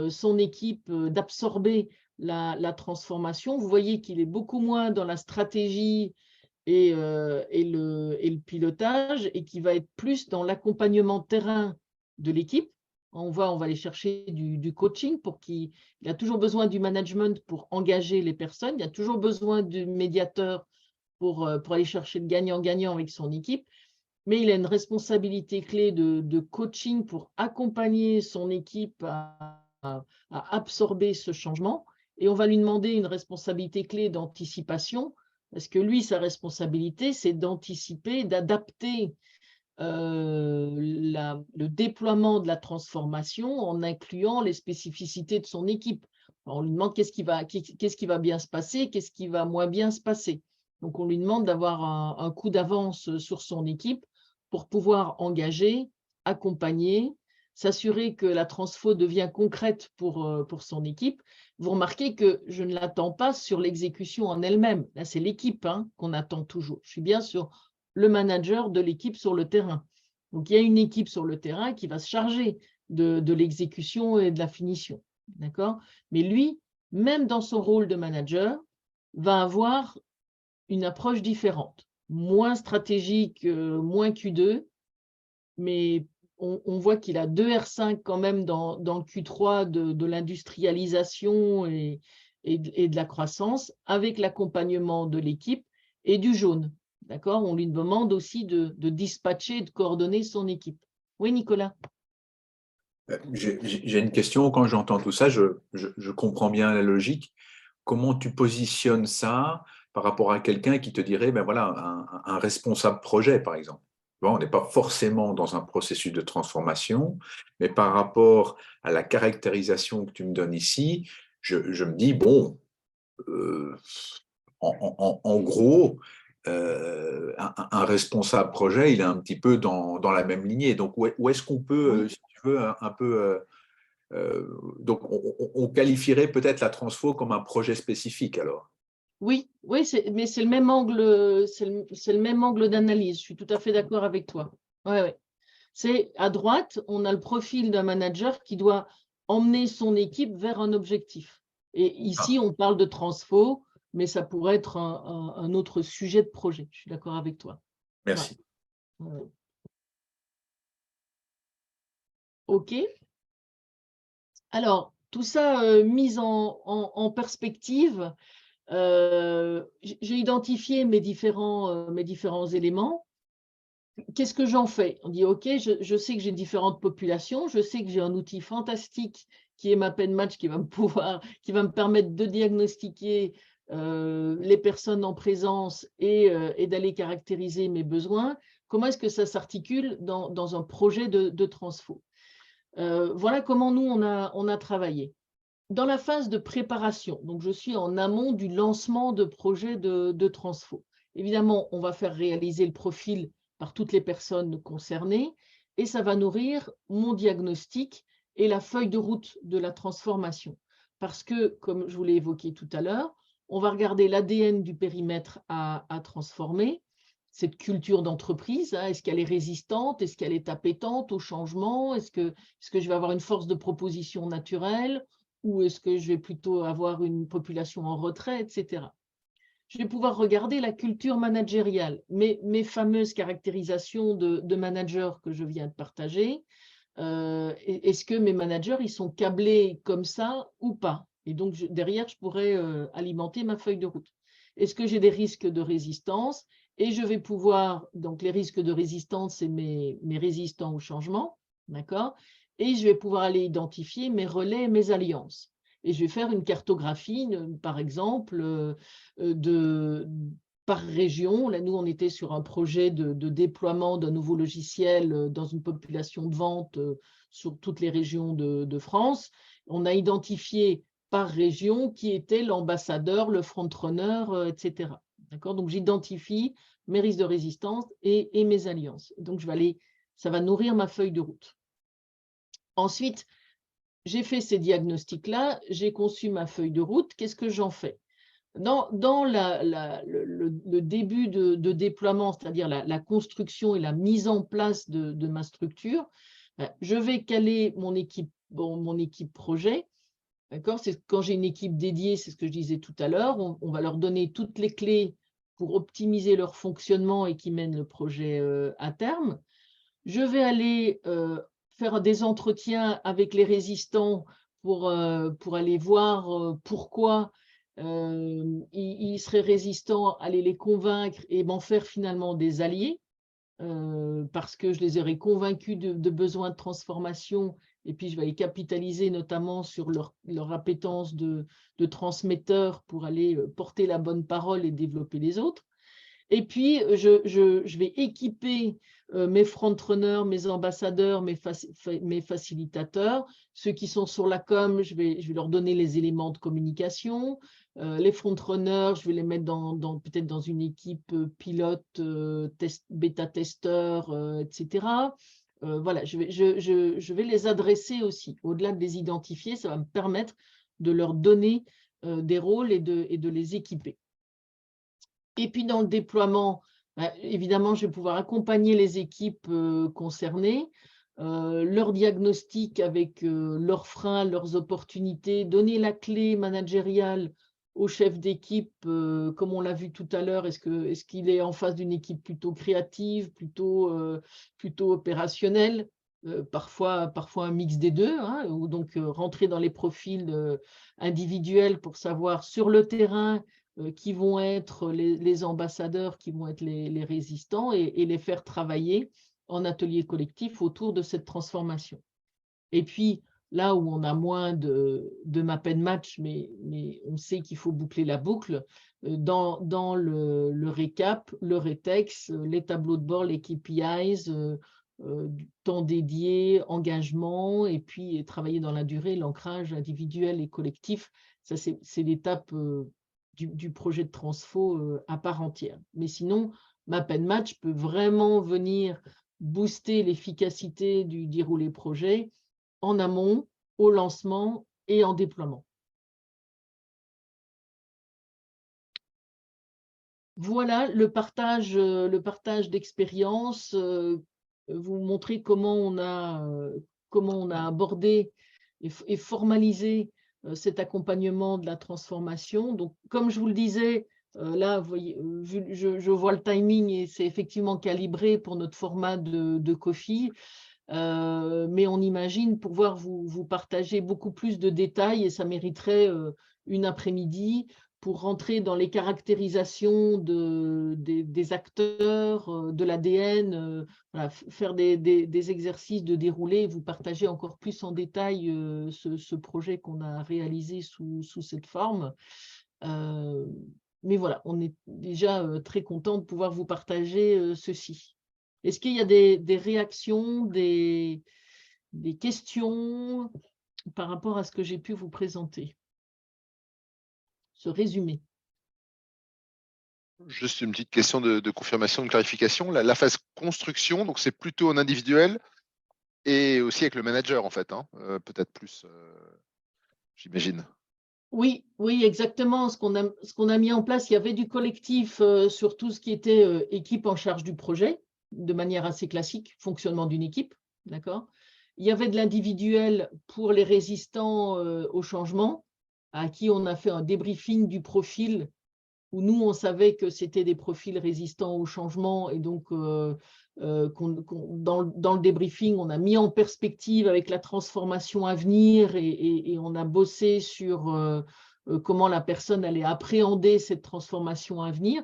son équipe, d'absorber la transformation. Vous voyez qu'il est beaucoup moins dans la stratégie et le pilotage, et qui va être plus dans l'accompagnement terrain de l'équipe. On va aller chercher du coaching pour qu'il a toujours besoin du management pour engager les personnes. Il y a toujours besoin du médiateur pour aller chercher le gagnant-gagnant avec son équipe. Mais il a une responsabilité clé de coaching pour accompagner son équipe à absorber ce changement. Et on va lui demander une responsabilité clé d'anticipation, parce que lui, sa responsabilité, c'est d'anticiper, d'adapter le déploiement de la transformation en incluant les spécificités de son équipe. Alors, on lui demande qu'est-ce qui va bien se passer, qu'est-ce qui va moins bien se passer. Donc, on lui demande d'avoir un coup d'avance sur son équipe pour pouvoir engager, accompagner, s'assurer que la transfo devient concrète pour son équipe. Vous remarquez que je ne l'attends pas sur l'exécution en elle-même. Là, c'est l'équipe qu'on attend toujours. Je suis bien sur le manager de l'équipe sur le terrain. Donc, il y a une équipe sur le terrain qui va se charger de l'exécution et de la finition. D'accord ? Mais lui, même dans son rôle de manager, va avoir une approche différente, moins stratégique, moins Q2, mais on voit qu'il a 2 R5 quand même dans le Q3 de l'industrialisation et de la croissance, avec l'accompagnement de l'équipe et du jaune. D'accord ? On lui demande aussi de dispatcher et de coordonner son équipe. Oui, Nicolas ? J'ai une question. Quand j'entends tout ça, je comprends bien la logique. Comment tu positionnes ça par rapport à quelqu'un qui te dirait, ben voilà, un responsable projet, par exemple. Bon, on n'est pas forcément dans un processus de transformation, mais par rapport à la caractérisation que tu me donnes ici, je me dis, bon, en gros, un responsable projet, il est un petit peu dans la même lignée. Donc, où est-ce qu'on peut, si tu veux, un peu… donc, on qualifierait peut-être la transfo comme un projet spécifique, alors. Oui, mais c'est le même angle, c'est le même angle d'analyse. Je suis tout à fait d'accord avec toi. Ouais. C'est à droite, on a le profil d'un manager qui doit emmener son équipe vers un objectif. Et ici, on parle de transfo, mais ça pourrait être un autre sujet de projet. Je suis d'accord avec toi. Merci. Ouais. OK. Alors, tout ça mis en perspective, j'ai identifié mes différents éléments. Qu'est-ce que j'en fais? On dit, OK, je sais que j'ai différentes populations, je sais que j'ai un outil fantastique qui est MapNMatch qui va me permettre de diagnostiquer les personnes en présence et d'aller caractériser mes besoins. Comment est-ce que ça s'articule dans un projet de transfo? Voilà comment nous, on a travaillé. Dans la phase de préparation, donc je suis en amont du lancement de projet de transfo. Évidemment, on va faire réaliser le profil par toutes les personnes concernées et ça va nourrir mon diagnostic et la feuille de route de la transformation. Parce que, comme je vous l'ai évoqué tout à l'heure, on va regarder l'ADN du périmètre à transformer, cette culture d'entreprise, est-ce qu'elle est résistante, est-ce qu'elle est appétente au changement, est-ce que je vais avoir une force de proposition naturelle, ou est-ce que je vais plutôt avoir une population en retrait, etc. Je vais pouvoir regarder la culture managériale, mes fameuses caractérisations de manager que je viens de partager. Est-ce que mes managers, ils sont câblés comme ça ou pas? Et donc, derrière, je pourrais alimenter ma feuille de route. Est-ce que j'ai des risques de résistance? Et je vais pouvoir, donc les risques de résistance, c'est mes résistants au changement, d'accord? Et je vais pouvoir aller identifier mes relais et mes alliances. et je vais faire une cartographie, par exemple, par région. Là, nous, on était sur un projet de déploiement d'un nouveau logiciel dans une population de vente sur toutes les régions de France. On a identifié par région qui était l'ambassadeur, le front-runner, etc. D'accord? Donc, j'identifie mes risques de résistance et mes alliances. Donc, ça va nourrir ma feuille de route. Ensuite, j'ai fait ces diagnostics-là, j'ai conçu ma feuille de route. Qu'est-ce que j'en fais? Dans le début de déploiement, c'est-à-dire la construction et la mise en place de ma structure, je vais caler mon équipe projet. D'accord? C'est quand j'ai une équipe dédiée, c'est ce que je disais tout à l'heure, on va leur donner toutes les clés pour optimiser leur fonctionnement et qui mènent le projet à terme. Je vais aller faire des entretiens avec les résistants pour aller voir pourquoi ils seraient résistants, aller les convaincre et m'en faire finalement des alliés, parce que je les aurais convaincus de besoins de transformation, et puis je vais les capitaliser notamment sur leur appétence de transmetteurs pour aller porter la bonne parole et développer les autres. Et puis, je vais équiper mes front-runners, mes ambassadeurs, mes facilitateurs. Ceux qui sont sur la com, je vais leur donner les éléments de communication. Les front-runners, je vais les mettre peut-être dans une équipe pilote, bêta-testeur, etc. Voilà, je vais les adresser aussi. Au-delà de les identifier, ça va me permettre de leur donner des rôles et de les équiper. Et puis, dans le déploiement, évidemment, je vais pouvoir accompagner les équipes concernées, leur diagnostic avec leurs freins, leurs opportunités, donner la clé managériale au chef d'équipe, comme on l'a vu tout à l'heure. Est-ce qu'il est en face d'une équipe plutôt créative, plutôt opérationnelle, parfois un mix des deux, hein, ou donc rentrer dans les profils individuels pour savoir sur le terrain qui vont être les ambassadeurs, qui vont être les résistants, et les faire travailler en atelier collectif autour de cette transformation. Et puis, là où on a moins de map and match, mais on sait qu'il faut boucler la boucle, dans le récap, le rétex, les tableaux de bord, les KPIs, du temps dédié, engagement, et puis travailler dans la durée, l'ancrage individuel et collectif. Ça, c'est l'étape du projet de transfo à part entière. Mais sinon, Map and Match peut vraiment venir booster l'efficacité du déroulé projet en amont, au lancement et en déploiement. Voilà le partage d'expérience. Vous montrer comment on a abordé et formalisé cet accompagnement de la transformation. Donc, comme je vous le disais, là, vous voyez, je vois le timing et c'est effectivement calibré pour notre format de Coffee. Mais on imagine pouvoir vous partager beaucoup plus de détails, et ça mériterait une après-midi pour rentrer dans les caractérisations des acteurs, de l'ADN, voilà, faire des exercices de déroulé et vous partager encore plus en détail ce projet qu'on a réalisé sous cette forme. Mais voilà, on est déjà très content de pouvoir vous partager ceci. Est-ce qu'il y a des réactions, des questions par rapport à ce que j'ai pu vous présenter? Ce résumé. Juste une petite question de confirmation, de clarification. La phase construction, donc c'est plutôt en individuel et aussi avec le manager, en fait, hein, peut-être plus, j'imagine. Oui, exactement. Ce qu'on a mis en place, il y avait du collectif sur tout ce qui était équipe en charge du projet, de manière assez classique, fonctionnement d'une équipe, d'accord. Il y avait de l'individuel pour les résistants au changement, à qui on a fait un débriefing du profil, où nous, on savait que c'était des profils résistants au changement, et donc dans le débriefing, on a mis en perspective avec la transformation à venir, et on a bossé sur comment la personne allait appréhender cette transformation à venir.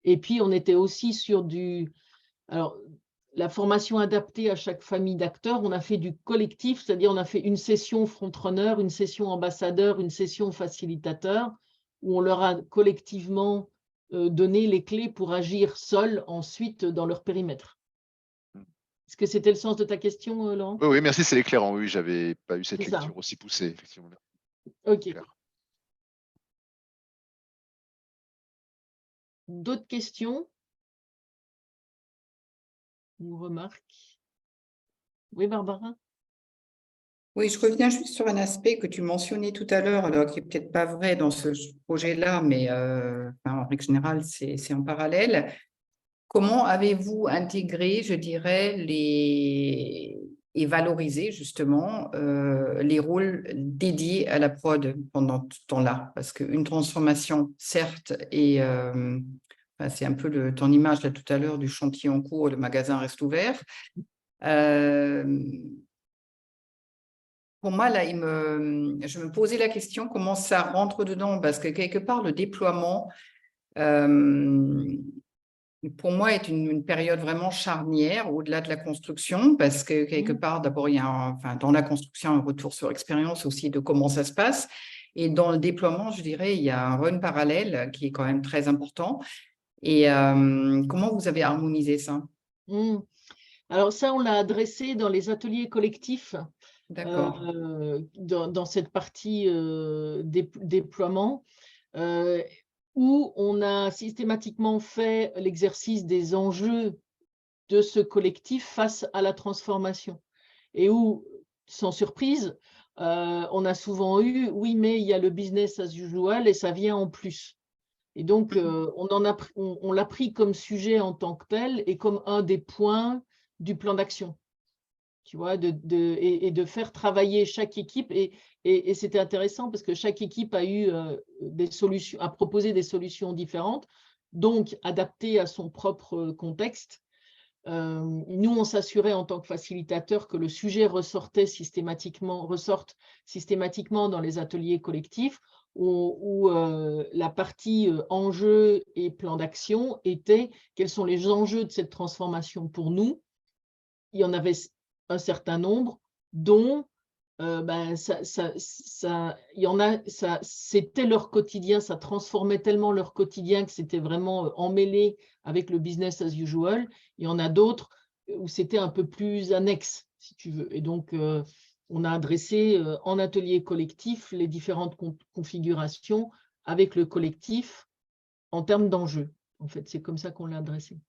Et puis, on était aussi sur alors, la formation adaptée à chaque famille d'acteurs, on a fait du collectif, c'est-à-dire on a fait une session front-runner, une session ambassadeur, une session facilitateur, où on leur a collectivement donné les clés pour agir seuls ensuite dans leur périmètre. Est-ce que c'était le sens de ta question, Laurent? Oui, oui, merci, c'est éclairant. Oui, j'avais pas eu cette C'est ça. lecture aussi poussée, effectivement. Ok. Clair. D'autres questions ou remarques? Oui, Barbara? Oui, je reviens juste sur un aspect que tu mentionnais tout à l'heure, alors qui n'est peut-être pas vrai dans ce projet-là, mais en règle générale, c'est en parallèle. Comment avez-vous intégré, je dirais, et valorisé justement les rôles dédiés à la prod pendant ce temps-là? Parce qu'une transformation, certes, et c'est un peu ton image là tout à l'heure du chantier en cours, le magasin reste ouvert. Pour moi, là, je me posais la question comment ça rentre dedans, parce que quelque part, le déploiement, pour moi, est une période vraiment charnière au-delà de la construction, parce que quelque part, d'abord, il y a dans la construction, un retour sur expérience aussi de comment ça se passe. Et dans le déploiement, je dirais, il y a un run parallèle qui est quand même très important. Et comment vous avez harmonisé ça? Alors ça, on l'a adressé dans les ateliers collectifs. D'accord. Dans cette partie déploiement, où on a systématiquement fait l'exercice des enjeux de ce collectif face à la transformation. Et où, sans surprise, on a souvent eu, oui, mais il y a le business as usual et ça vient en plus. Et donc, on l'a pris comme sujet en tant que tel et comme un des points du plan d'action. Tu vois, et de faire travailler chaque équipe. Et c'était intéressant parce que chaque équipe a eu des solutions, a proposé des solutions différentes, donc adaptées à son propre contexte. Nous, on s'assurait en tant que facilitateur que le sujet ressorte systématiquement dans les ateliers collectifs où la partie enjeux et plan d'action était quels sont les enjeux de cette transformation pour nous. Il y en avait un certain nombre, dont c'était leur quotidien, ça transformait tellement leur quotidien que c'était vraiment emmêlé avec le business as usual. Il y en a d'autres où c'était un peu plus annexe, si tu veux. Et donc, on a adressé en atelier collectif les différentes configurations avec le collectif en termes d'enjeux. En fait, c'est comme ça qu'on l'a adressé.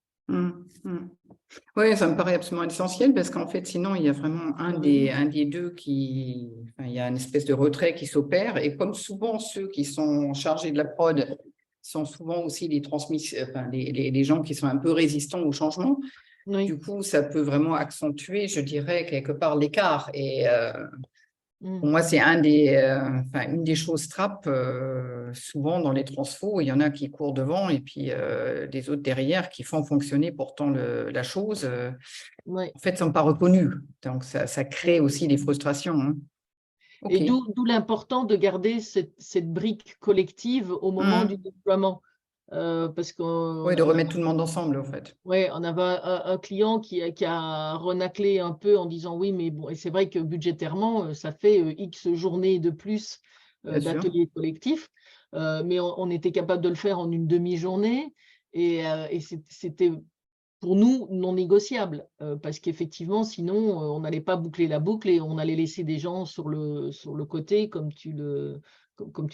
Oui, ça me paraît absolument essentiel parce qu'en fait, sinon, il y a vraiment un des deux il y a une espèce de retrait qui s'opère. Et comme souvent, ceux qui sont chargés de la prod sont souvent aussi les gens qui sont un peu résistants au changement. Oui. Du coup, ça peut vraiment accentuer, je dirais, quelque part l'écart. Et pour moi, c'est une des choses trappes souvent dans les transfos. Il y en a qui courent devant et puis des autres derrière qui font fonctionner pourtant la chose. En fait, ne sont pas reconnus. Donc, ça crée aussi des frustrations. Hein. Okay. Et d'où l'important de garder cette brique collective au moment du déploiement. Parce que de remettre tout le monde ensemble, en fait. Oui, on avait un client qui a renaclé un peu en disant oui, mais bon, et c'est vrai que budgétairement, ça fait X journées de plus d'ateliers collectifs, mais on était capable de le faire en une demi-journée et c'était pour nous non négociable parce qu'effectivement, sinon, on n'allait pas boucler la boucle et on allait laisser des gens sur le côté, comme tu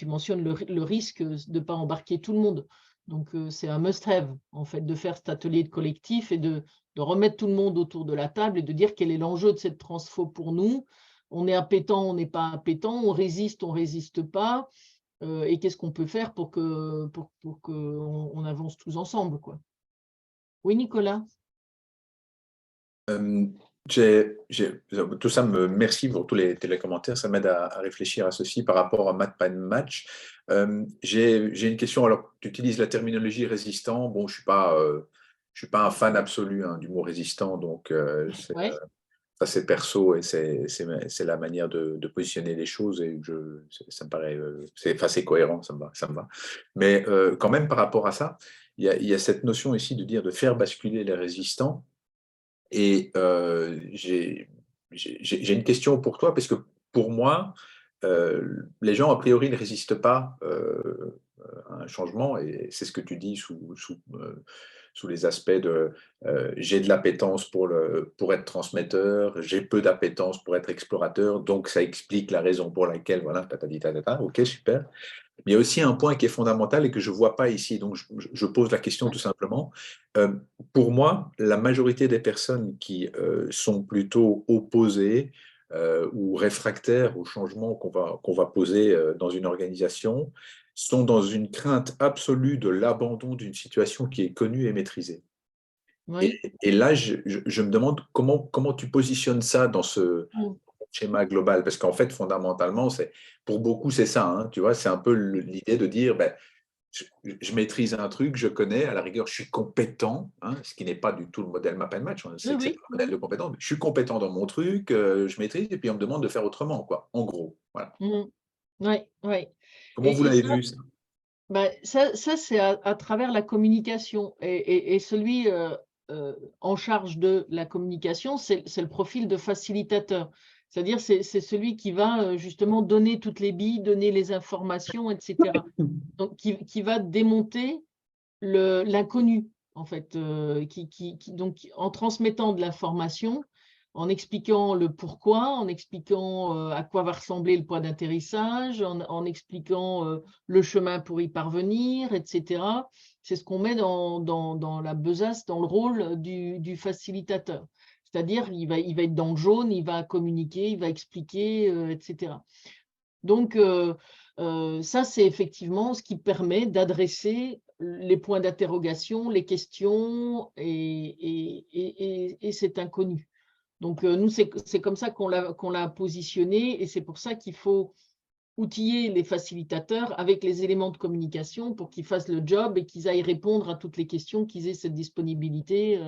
mentionnes, le risque de ne pas embarquer tout le monde. Donc, c'est un must-have, en fait, de faire cet atelier de collectif et de remettre tout le monde autour de la table et de dire quel est l'enjeu de cette transfo pour nous. On est appétant, on n'est pas appétant, on résiste pas, et qu'est-ce qu'on peut faire pour qu'on avance tous ensemble, quoi. Oui, Nicolas? Tout ça merci pour tous les commentaires, ça m'aide à réfléchir à ceci par rapport à Math Pan Match. J'ai une question. Alors, tu utilises la terminologie résistant. Bon, je suis pas un fan absolu du mot résistant, donc ça c'est perso et c'est la manière de positionner les choses et ça me paraît c'est cohérent, ça me va. Mais quand même par rapport à ça, il y a cette notion ici de faire basculer les résistants. Et j'ai une question pour toi, parce que pour moi, les gens, a priori, ne résistent pas à un changement, et c'est ce que tu dis sous les aspects de j'ai de l'appétence pour être transmetteur, j'ai peu d'appétence pour être explorateur, donc ça explique la raison pour laquelle, voilà, tatati, tatata, ok, super. Mais il y a aussi un point qui est fondamental et que je ne vois pas ici, donc je pose la question tout simplement. Pour moi, la majorité des personnes qui sont plutôt opposées ou réfractaires au changement qu'on va poser dans une organisation sont dans une crainte absolue de l'abandon d'une situation qui est connue et maîtrisée. Oui. Et là, je me demande comment tu positionnes ça dans ce Mm. schéma global, parce qu'en fait, fondamentalement, pour beaucoup, c'est ça, hein, tu vois, c'est un peu l'idée de dire, ben, je maîtrise un truc, je connais, à la rigueur, je suis compétent, hein, ce qui n'est pas du tout le modèle Map and Match, hein, c'est Oui, pas un modèle de compétence, mais je suis compétent dans mon truc, je maîtrise, et puis on me demande de faire autrement, quoi, en gros. Voilà. oui. Oui, oui. Comment vous Et l'avez ça, vu, ça? ça c'est à travers la communication. Et celui en charge de la communication, c'est le profil de facilitateur. C'est-à-dire, c'est celui qui va justement donner toutes les billes, donner les informations, etc. Donc, qui va démonter l'inconnu, en fait, donc, en transmettant de l'information, en expliquant le pourquoi, en expliquant à quoi va ressembler le point d'atterrissage, en expliquant le chemin pour y parvenir, etc. C'est ce qu'on met dans la besace, dans le rôle du facilitateur. C'est-à-dire, il va être dans le jaune, il va communiquer, il va expliquer, etc. Donc, ça, c'est effectivement ce qui permet d'adresser les points d'interrogation, les questions et cet inconnu. Donc, nous, c'est comme ça qu'on l'a positionné, et c'est pour ça qu'il faut outiller les facilitateurs avec les éléments de communication pour qu'ils fassent le job et qu'ils aillent répondre à toutes les questions, qu'ils aient cette disponibilité,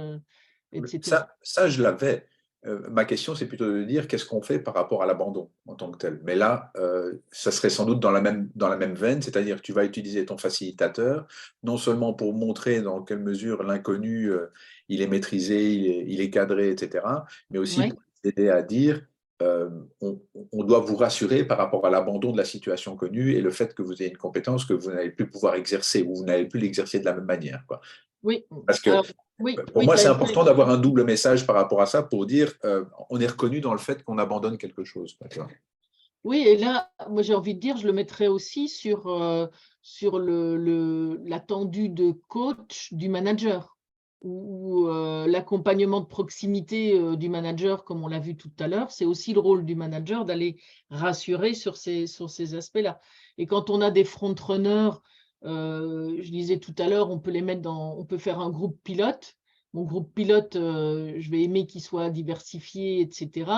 etc. Ça, je l'avais. Ma question, c'est plutôt de dire qu'est-ce qu'on fait par rapport à l'abandon en tant que tel. Mais là, ça serait sans doute dans la même veine, c'est-à-dire que tu vas utiliser ton facilitateur, non seulement pour montrer dans quelle mesure l'inconnu, il est maîtrisé, il est cadré, etc., mais aussi Oui, pour t'aider à dire, on doit vous rassurer par rapport à l'abandon de la situation connue et le fait que vous ayez une compétence que vous n'allez plus pouvoir exercer ou vous n'allez plus l'exercer de la même manière, quoi. oui. Parce que Alors, oui, pour oui, moi, c'est important d'avoir un double message par rapport à ça pour dire on est reconnu dans le fait qu'on abandonne quelque chose. oui, et là, moi j'ai envie de dire, je le mettrais aussi sur l'attendu de coach du manager ou l'accompagnement de proximité du manager, comme on l'a vu tout à l'heure. C'est aussi le rôle du manager d'aller rassurer sur ces aspects-là. Et quand on a des front-runners, je disais tout à l'heure, on peut les mettre on peut faire un groupe pilote. Mon groupe pilote, je vais aimer qu'il soit diversifié, etc.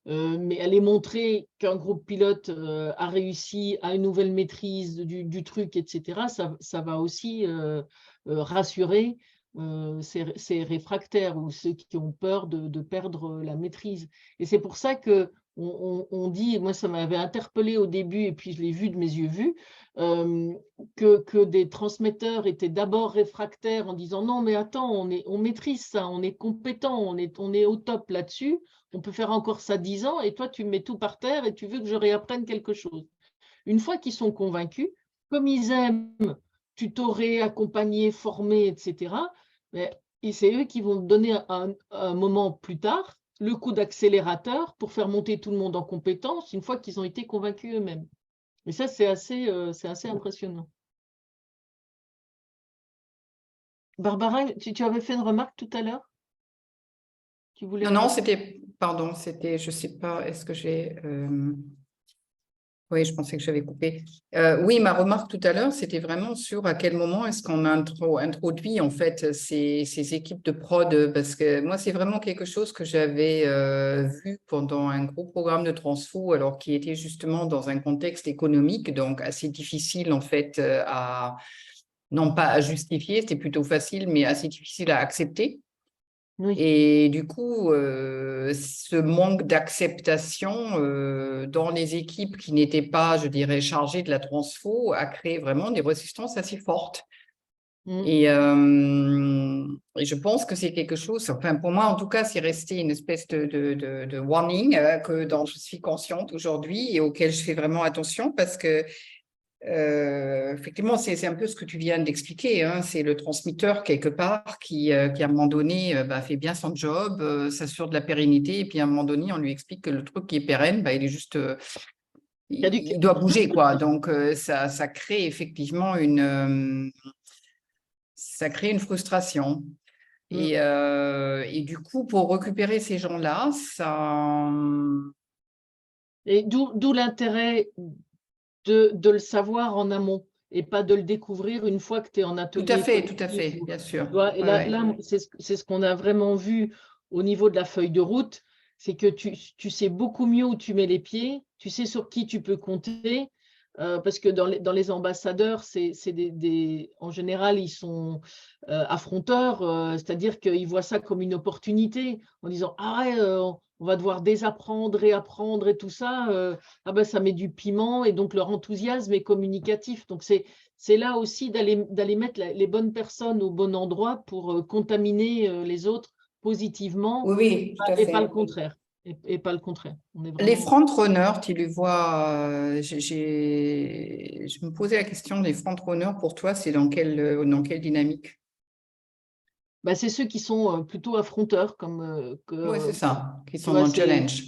Mais aller montrer qu'un groupe pilote a réussi à une nouvelle maîtrise du truc, etc., ça va aussi rassurer ces réfractaires ou ceux qui ont peur de perdre la maîtrise. Et c'est pour ça que on dit, moi ça m'avait interpellé au début et puis je l'ai vu de mes yeux vus, que des transmetteurs étaient d'abord réfractaires en disant non mais attends, on maîtrise ça, on est compétent, on est au top là-dessus, on peut faire encore ça 10 ans et toi tu me mets tout par terre et tu veux que je réapprenne quelque chose. Une fois qu'ils sont convaincus, comme ils aiment tutorer, accompagner, former, etc., et c'est eux qui vont donner un moment plus tard le coup d'accélérateur pour faire monter tout le monde en compétence une fois qu'ils ont été convaincus eux-mêmes. Et ça, c'est assez impressionnant. Barbara, tu avais fait une remarque tout à l'heure? Tu voulais Non, rajouter? pardon, je sais pas, est-ce que j'ai... Oui, je pensais que j'avais coupé. Oui, ma remarque tout à l'heure, c'était vraiment sur à quel moment est-ce qu'on a introduit en fait ces équipes de prod, parce que moi, c'est vraiment quelque chose que j'avais vu pendant un gros programme de transfo, alors qui était justement dans un contexte économique, donc assez difficile en fait non pas à justifier, c'était plutôt facile, mais assez difficile à accepter. Oui. Et du coup, ce manque d'acceptation dans les équipes qui n'étaient pas, je dirais, chargées de la transfo a créé vraiment des résistances assez fortes. Et je pense que c'est quelque chose, enfin pour moi en tout cas, c'est resté une espèce de warning dont je suis consciente aujourd'hui et auquel je fais vraiment attention parce que effectivement, c'est un peu ce que tu viens d'expliquer, hein, c'est le transmetteur quelque part qui à un moment donné fait bien son job, s'assure de la pérennité et puis à un moment donné, on lui explique que le truc qui est pérenne, il est juste... il doit bouger, quoi. Donc, ça crée effectivement ça crée une frustration. Et du coup, pour récupérer ces gens-là, ça... Et d'où l'intérêt de le savoir en amont et pas de le découvrir une fois que tu es en atelier. Tout à fait, bien sûr. Et là c'est ce qu'on a vraiment vu au niveau de la feuille de route, c'est que tu sais beaucoup mieux où tu mets les pieds, tu sais sur qui tu peux compter, parce que dans les ambassadeurs, en général, ils sont affronteurs, c'est-à-dire qu'ils voient ça comme une opportunité en disant « Ah ouais, on va devoir désapprendre, réapprendre et tout ça, ça met du piment » et donc leur enthousiasme est communicatif. Donc c'est là aussi d'aller mettre les bonnes personnes au bon endroit pour contaminer les autres positivement. Oui, tout à fait. Et pas le contraire. Et pas le contraire. Les front-runners, tu les vois, je me posais la question, les front-runners, pour toi, c'est dans quelle dynamique? C'est ceux qui sont plutôt affronteurs. Oui, c'est ça, qui sont vois, dans le challenge.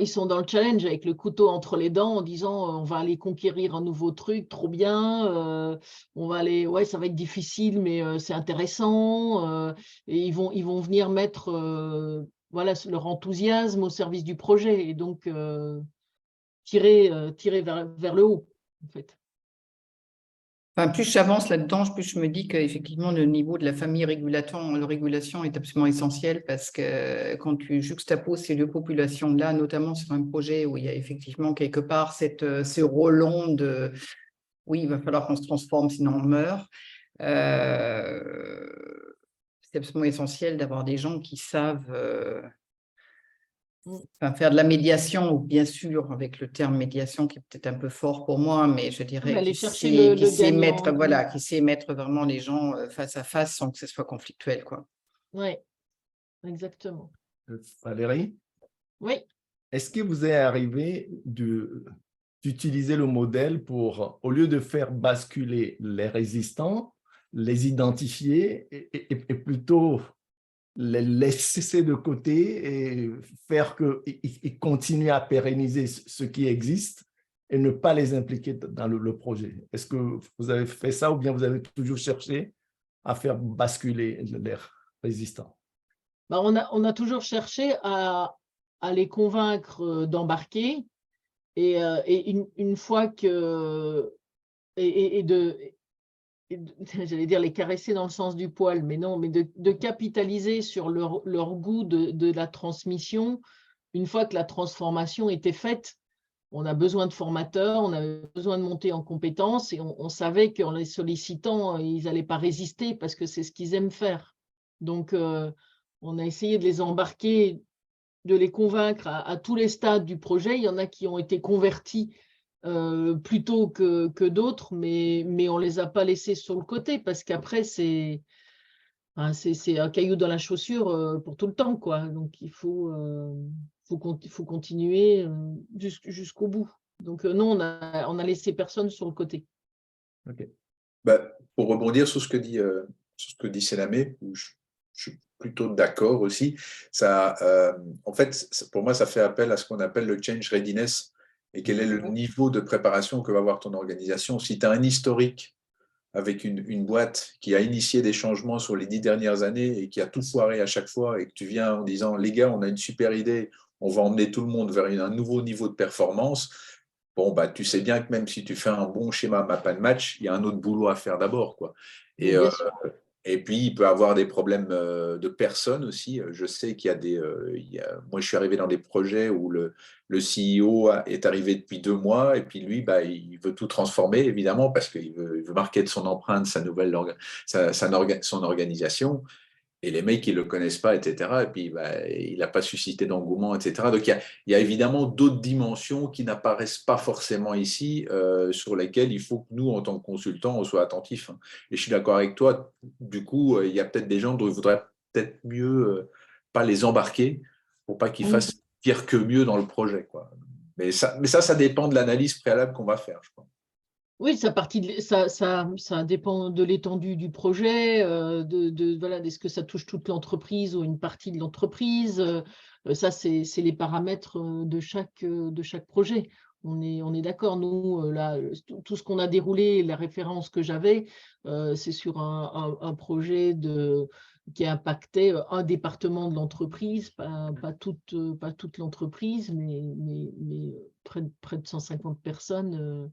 Ils sont dans le challenge avec le couteau entre les dents en disant on va aller conquérir un nouveau truc, trop bien, on va aller, ouais, ça va être difficile, mais c'est intéressant. Et ils vont venir mettre leur enthousiasme au service du projet et donc tirer vers le haut, en fait. Enfin, plus j'avance là-dedans, plus je me dis qu'effectivement, le niveau de la famille régulation est absolument essentiel parce que quand tu juxtaposes ces deux populations-là, notamment sur un projet où il y a effectivement quelque part ce relon de « oui, il va falloir qu'on se transforme, sinon on meurt », c'est absolument essentiel d'avoir des gens qui savent... faire de la médiation, bien sûr, avec le terme médiation qui est peut-être un peu fort pour moi, mais je dirais Aller qui chercher sait gagnant. mettre vraiment les gens face à face sans que ce soit conflictuel, quoi. Oui, exactement. Valérie? Oui. Est-ce que vous est arrivé d'utiliser le modèle pour, au lieu de faire basculer les résistants, les identifier et plutôt les laisser de côté et faire qu'ils continuent à pérenniser ce qui existe et ne pas les impliquer dans le projet? Est-ce que vous avez fait ça ou bien vous avez toujours cherché à faire basculer les résistants? On a toujours cherché à les convaincre d'embarquer et une fois que... j'allais dire les caresser dans le sens du poil, mais non, mais de capitaliser sur leur goût de la transmission. Une fois que la transformation était faite, on a besoin de formateurs, on a besoin de monter en compétences et on savait qu'en les sollicitant, ils n'allaient pas résister parce que c'est ce qu'ils aiment faire. Donc, on a essayé de les embarquer, de les convaincre à tous les stades du projet. Il y en a qui ont été convertis plus tôt que d'autres, mais on ne les a pas laissés sur le côté parce qu'après, c'est un caillou dans la chaussure pour tout le temps, quoi. Donc, il faut continuer jusqu'au bout. Donc, non, on a laissé personne sur le côté. Okay. Pour rebondir sur ce que dit Sénamé, où je suis plutôt d'accord aussi, ça, en fait, pour moi, ça fait appel à ce qu'on appelle le change readiness et quel est le niveau de préparation que va avoir ton organisation. Si tu as un historique avec une boîte qui a initié des changements sur les 10 dernières années et qui a tout foiré à chaque fois et que tu viens en disant « les gars, on a une super idée, on va emmener tout le monde vers un nouveau niveau de performance », bon, tu sais bien que même si tu fais un bon schéma map and match, il y a un autre boulot à faire d'abord, quoi. Et puis, il peut y avoir des problèmes de personnes aussi. Je sais qu'il y a moi, je suis arrivé dans des projets où le CEO est arrivé depuis 2 mois et puis lui, il veut tout transformer, évidemment, parce qu'il veut marquer de son empreinte son organisation. Et les mecs, ils ne le connaissent pas, etc. Et puis, bah, il n'a pas suscité d'engouement, etc. Donc, il y a évidemment d'autres dimensions qui n'apparaissent pas forcément ici, sur lesquelles il faut que nous, en tant que consultants, on soit attentifs. Et je suis d'accord avec toi. Du coup, il y a peut-être des gens dont il faudrait peut-être mieux pas les embarquer pour pas qu'ils fassent pire que mieux dans le projet, quoi. Mais ça dépend de l'analyse préalable qu'on va faire, je crois. Oui, ça dépend de l'étendue du projet, voilà, est-ce que ça touche toute l'entreprise ou une partie de l'entreprise. Ça, c'est les paramètres de chaque projet. On est d'accord. Nous, là, tout ce qu'on a déroulé, la référence que j'avais, c'est sur un projet qui impactait un département de l'entreprise, pas toute l'entreprise, mais près de 150 personnes.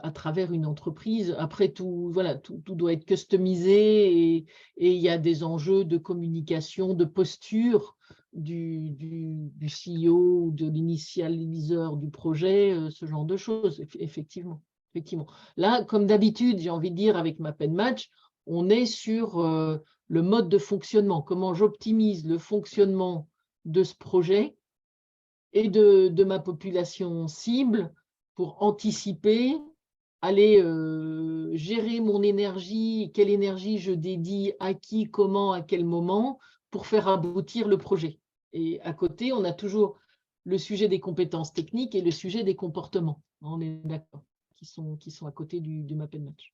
À travers une entreprise. Après, tout doit être customisé et il y a des enjeux de communication, de posture du CEO ou de l'initialiseur du projet, ce genre de choses, effectivement. Là, comme d'habitude, j'ai envie de dire avec MapNmatch, on est sur le mode de fonctionnement, comment j'optimise le fonctionnement de ce projet et de ma population cible pour anticiper, aller gérer mon énergie, quelle énergie je dédie à qui, comment, à quel moment, pour faire aboutir le projet. Et à côté, on a toujours le sujet des compétences techniques et le sujet des comportements. On est d'accord, qui sont à côté du MapNmatch.